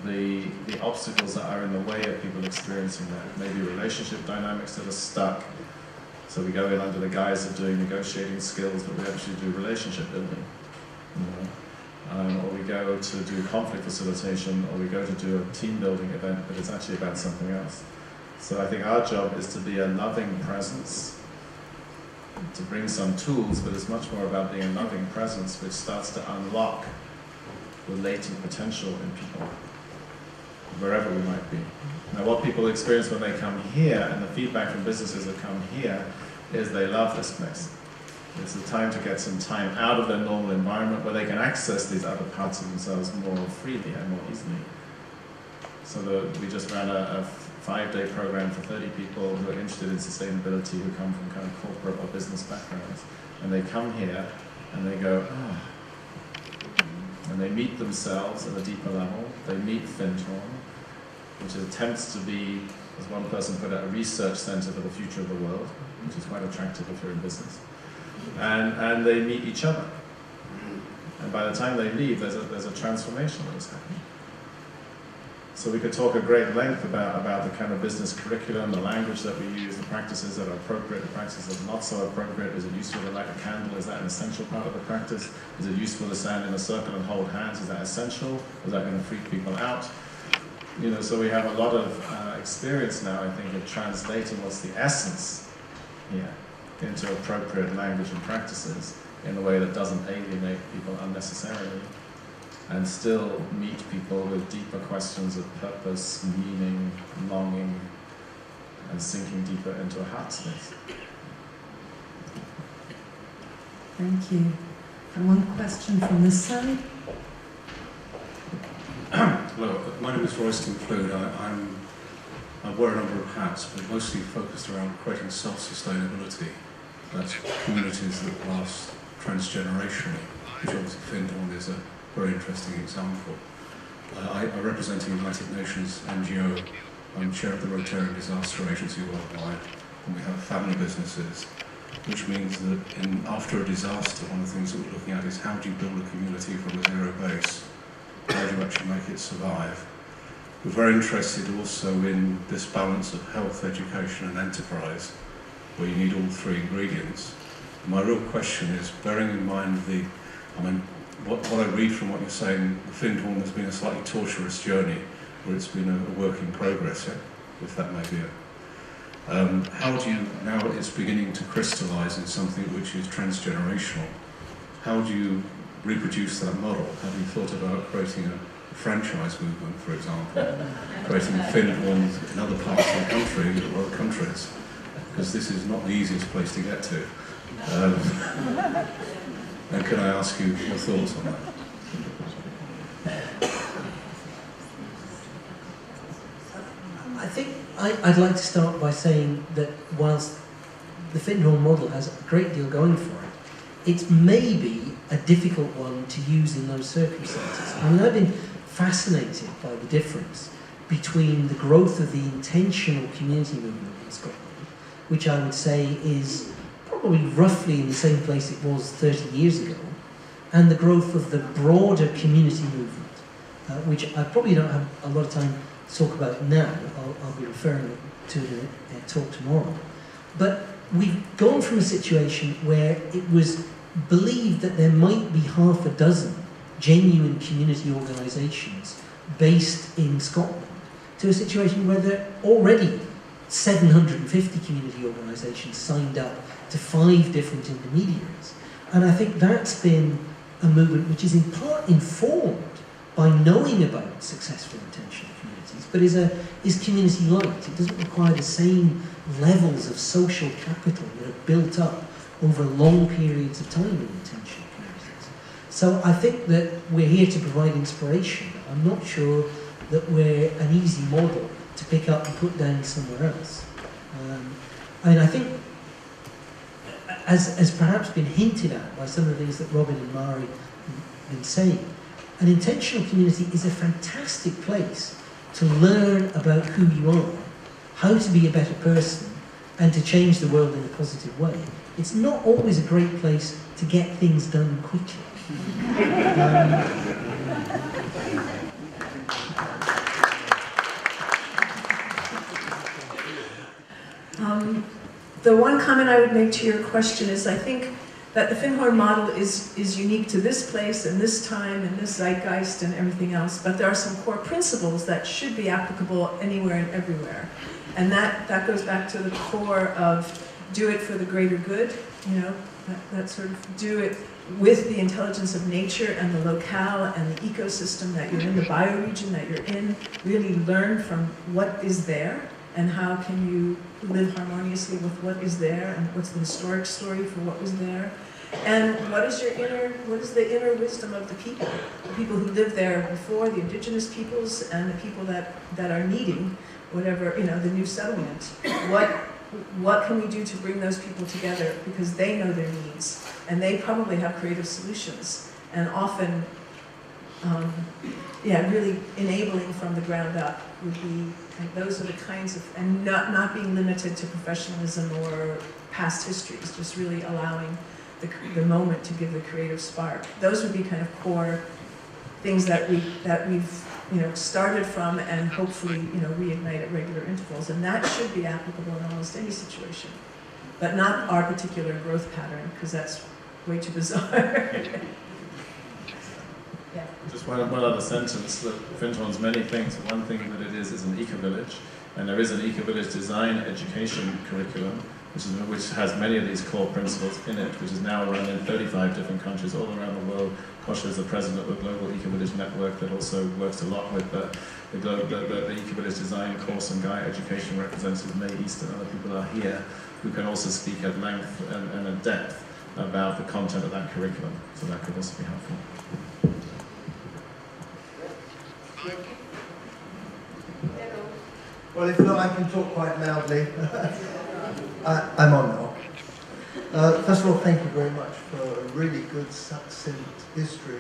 the obstacles that are in the way of people experiencing that. Maybe relationship dynamics that are stuck. So we go in under the guise of doing negotiating skills, but we actually do relationship building. You know? Or we go to do conflict facilitation, or we go to do a team building event, but it's actually about something else. So I think our job is to be a loving presence, to bring some tools, but it's much more about being a loving presence which starts to unlock the latent potential in people, wherever we might be. Now what people experience when they come here, and the feedback from businesses that come here, is they love this place. It's a time to get some time out of their normal environment where they can access these other parts of themselves more freely and more easily. So we just ran a 5-day program for 30 people who are interested in sustainability, who come from kind of corporate or business backgrounds. And they come here and they go, oh. And they meet themselves at a deeper level. They meet Findhorn, which attempts to be, as one person put it, a research center for the future of the world, which is quite attractive if you're in business. And they meet each other. And by the time they leave, there's a transformation that is happening. So we could talk at great length about the kind of business curriculum, the language that we use, the practices that are appropriate, the practices that are not so appropriate. Is it useful to light a candle? Is that an essential part of the practice? Is it useful to stand in a circle and hold hands? Is that essential? Is that going to freak people out? You know, so we have a lot of experience now, I think, of translating what's the essence here into appropriate language and practices in a way that doesn't alienate people unnecessarily, and still meet people with deeper questions of purpose, meaning, longing, and sinking deeper into a heart space. Thank you. And one question from this side. Hello, my name is Royston Flood. I wear a number of hats, but mostly focused around creating self-sustainability. That's communities that last transgenerationally, which obviously Findhorn is a very interesting example. I represent a United Nations NGO. I'm chair of the Rotarian Disaster Agency worldwide, and we have family businesses, which means that after a disaster, one of the things that we're looking at is how do you build a community from a zero base? How do you actually make it survive? We're very interested also in this balance of health, education and enterprise, where you need all three ingredients. My real question is, bearing in mind what I read from what you're saying, the Findhorn has been a slightly tortuous journey, where it's been a work in progress, if that may be it. How do you, now it's beginning to crystallise in something which is transgenerational, how do you reproduce that model? Have you thought about creating a franchise movement, for example, creating Findhorns in other parts of the country, or other countries? Because this is not the easiest place to get to. And can I ask you your thoughts on that? I think I'd like to start by saying that whilst the Findhorn model has a great deal going for it, it's maybe a difficult one to use in those circumstances. I mean, I've been fascinated by the difference between the growth of the intentional community movement in Scotland, which I would say is probably roughly in the same place it was 30 years ago, and the growth of the broader community movement, which I probably don't have a lot of time to talk about now. I'll be referring to it in a talk tomorrow. But we've gone from a situation where it was believed that there might be half a dozen genuine community organisations based in Scotland to a situation where there are already 750 community organisations signed up to 5 different intermediaries. And I think that's been a movement which is in part informed by knowing about successful intentional communities, but is community light. It doesn't require the same levels of social capital that are built up over long periods of time in intentional communities. So I think that we're here to provide inspiration. I'm not sure that we're an easy model to pick up and put down somewhere else. I think, as perhaps been hinted at by some of the things that Robin and Mari have been saying, an intentional community is a fantastic place to learn about who you are, how to be a better person, and to change the world in a positive way. It's not always a great place to get things done quickly. The one comment I would make to your question is I think that the Findhorn model is unique to this place and this time and this zeitgeist and everything else, but there are some core principles that should be applicable anywhere and everywhere. And that goes back to the core of do it for the greater good, you know, that sort of do it with the intelligence of nature and the locale and the ecosystem that you're in, the bioregion that you're in, really learn from what is there and how can you live harmoniously with what is there and what's the historic story for what was there. And what is the inner wisdom of the people who lived there before, the indigenous peoples and the people that are needing whatever, you know, the new settlement. What can we do to bring those people together because they know their needs and they probably have creative solutions and often, really enabling from the ground up would be, and those are the kinds of, and not being limited to professionalism or past histories, just really allowing the moment to give the creative spark. Those would be kind of core things that we've started from and hopefully, reignite at regular intervals. And that should be applicable in almost any situation, but not our particular growth pattern, because that's way too bizarre. Yeah. Just one other sentence, that Findhorn's many things. One thing that it is an eco-village, and there is an eco-village design education curriculum, which has many of these core principles in it, which is now run in 35 different countries all around the world. Kosha is the president of the Global Eco-Village Network that also works a lot with the Eco-Village Design course and guide education representatives. May East and other people are here who can also speak at length and at depth about the content of that curriculum, so that could also be helpful. Well, if not, I can talk quite loudly. I'm on now. First of all, thank you very much for a really good, succinct history.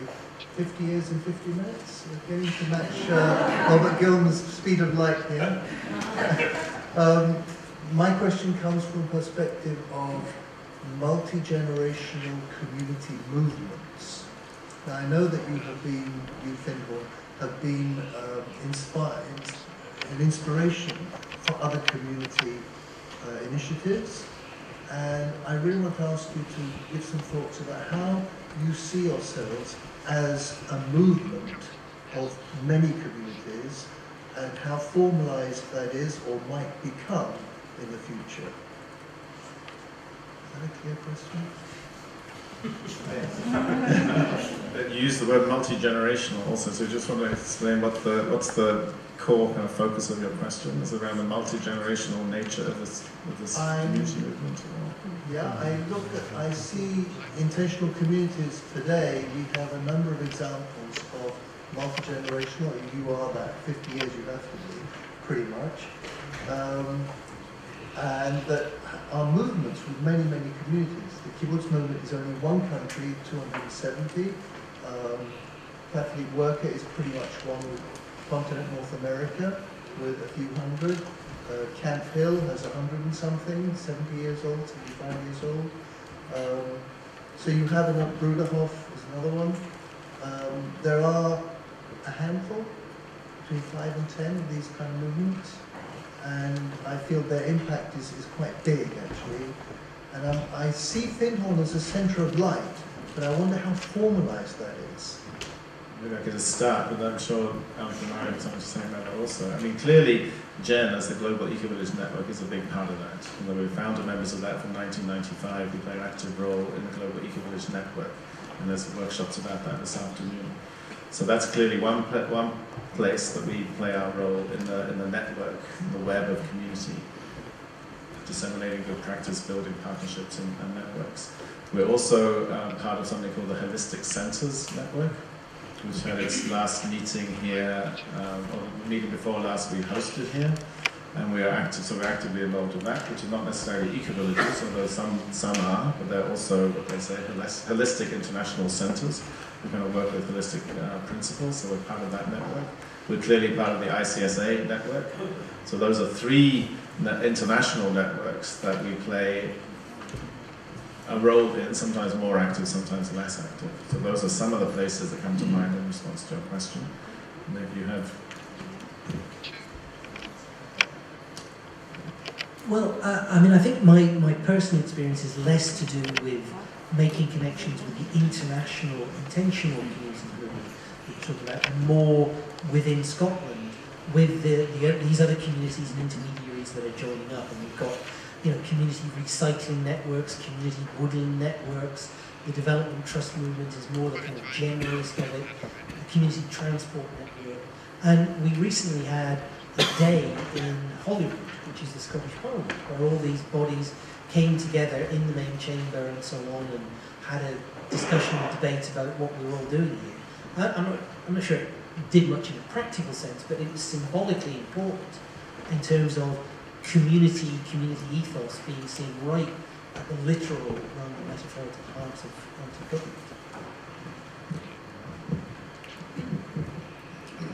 50 years in 50 minutes? We're getting to match Robert Gilman's speed of light here. My question comes from the perspective of multi-generational community movements. Now, I know that you Findhorn, have been inspired, an inspiration for other community initiatives, and I really want to ask you to give some thoughts about how you see yourselves as a movement of many communities and how formalized that is or might become in the future. Is that a clear question? You use the word multi-generational also, so just want to explain what's the core kind of focus of your question is around the multi-generational nature of this community movement. Yeah, I see intentional communities today. We have a number of examples of multi-generational. You are that 50 years you have to be, pretty much. And that are movements with many, many communities. The kibbutz movement is only one country, 270. Catholic Worker is pretty much one continent, North America, with a few hundred. Camp Hill has 100 and something, 70 years old, 75 years old. So you have Bruderhof is another one. There are a handful, between 5 and 10 of these kind of movements. And I feel their impact is quite big, actually. And I see Findhorn as a centre of light, but I wonder how formalised that is. Maybe I could just start, but I'm sure Alex and I have something to say about that also. I mean, clearly, GEN, as the Global Eco-Village Network, is a big part of that. We're founder members of that from 1995. We play an active role in the Global Eco-Village Network, and there's workshops about that this afternoon. So that's clearly one place that we play our role in the network, in the web of community, disseminating good practice, building partnerships and networks. We're also part of something called the Holistic Centres Network, which had its last meeting here, or the meeting before last we hosted here, and we are actively involved in that, which is not necessarily eco-villages, although some are, but they're also what they say holistic international centres. We're going to work with holistic principles, so we're part of that network. We're clearly part of the ICSA network. So those are three international networks that we play a role in, sometimes more active, sometimes less active. So those are some of the places that come to mind in response to your question. Maybe you have... Well, I think my personal experience is less to do with making connections with the international, intentional community movement that you're talking about, and more within Scotland, with these other communities and intermediaries that are joining up. And we've got community recycling networks, community woodland networks. The Development Trust movement is more the kind of generalist of it, the community transport network. And we recently had a day in Holyrood, which is the Scottish Parliament, where all these bodies came together in the main chamber and so on, and had a discussion and debate about what we were all doing here. I'm not sure it did much in a practical sense, but it was symbolically important in terms of community ethos being seen right at the literal rather than metaphorical heart of government.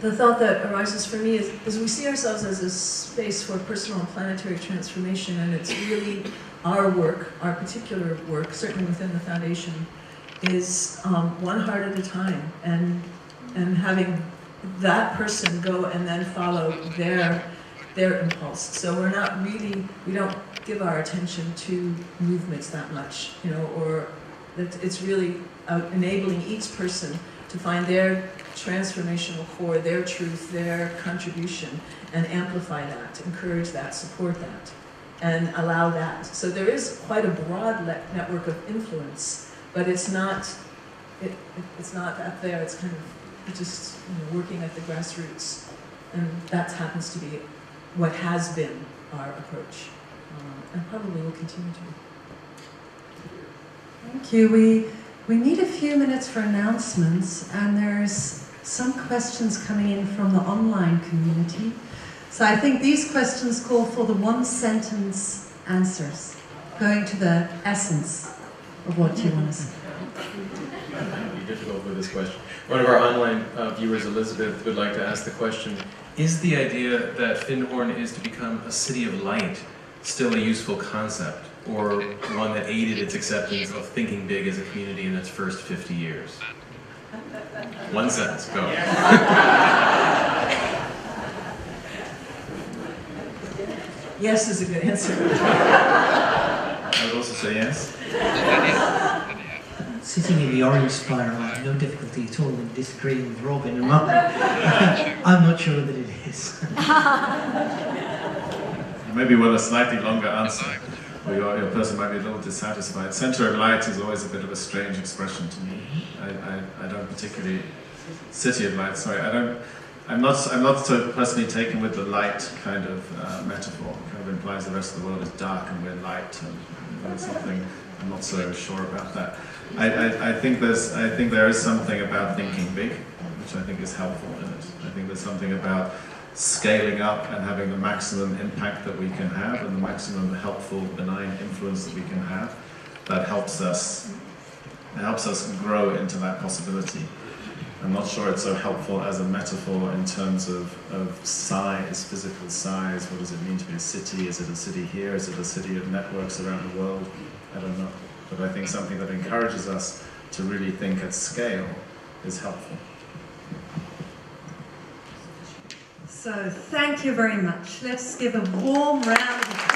The thought that arises for me is we see ourselves as a space for personal and planetary transformation, and it's really our work, our particular work, certainly within the foundation, is one heart at a time, and having that person go and then follow their impulse. So we don't give our attention to movements that much, or that it's really enabling each person to find their transformational core, their truth, their contribution, and amplify that, encourage that, support that, and allow that. So there is quite a broad network of influence, but it's not up there. It's kind of just working at the grassroots, and that happens to be what has been our approach, and probably will continue to be. Thank you. We need a few minutes for announcements, and there's some questions coming in from the online community. So I think these questions call for the one-sentence answers, going to the essence of what you want to say. It might be difficult with this question. One of our online viewers, Elizabeth, would like to ask the question, is the idea that Findhorn is to become a city of light still a useful concept, or one that aided its acceptance of thinking big as a community in its first 50 years? One sentence, go. Yes is a good answer. I would also say yes. Sitting in the orange spiral, I have no difficulty at all in disagreeing with Robin. I'm not sure that it is. Maybe with a slightly longer answer, or your person might be a little dissatisfied. Centre of light is always a bit of a strange expression to me. I don't particularly, city of light, sorry, I'm not so personally taken with the light kind of metaphor. It kind of implies the rest of the world is dark and we're light, and something, I'm not so sure about that. I think there is something about thinking big, which I think is helpful in it. I think there's something about scaling up and having the maximum impact that we can have and the maximum helpful, benign influence that we can have that helps us grow into that possibility. I'm not sure it's so helpful as a metaphor in terms of size, physical size. What does it mean to be a city? Is it a city here? Is it a city of networks around the world? I don't know. But I think something that encourages us to really think at scale is helpful. So thank you very much. Let's give a warm round of applause.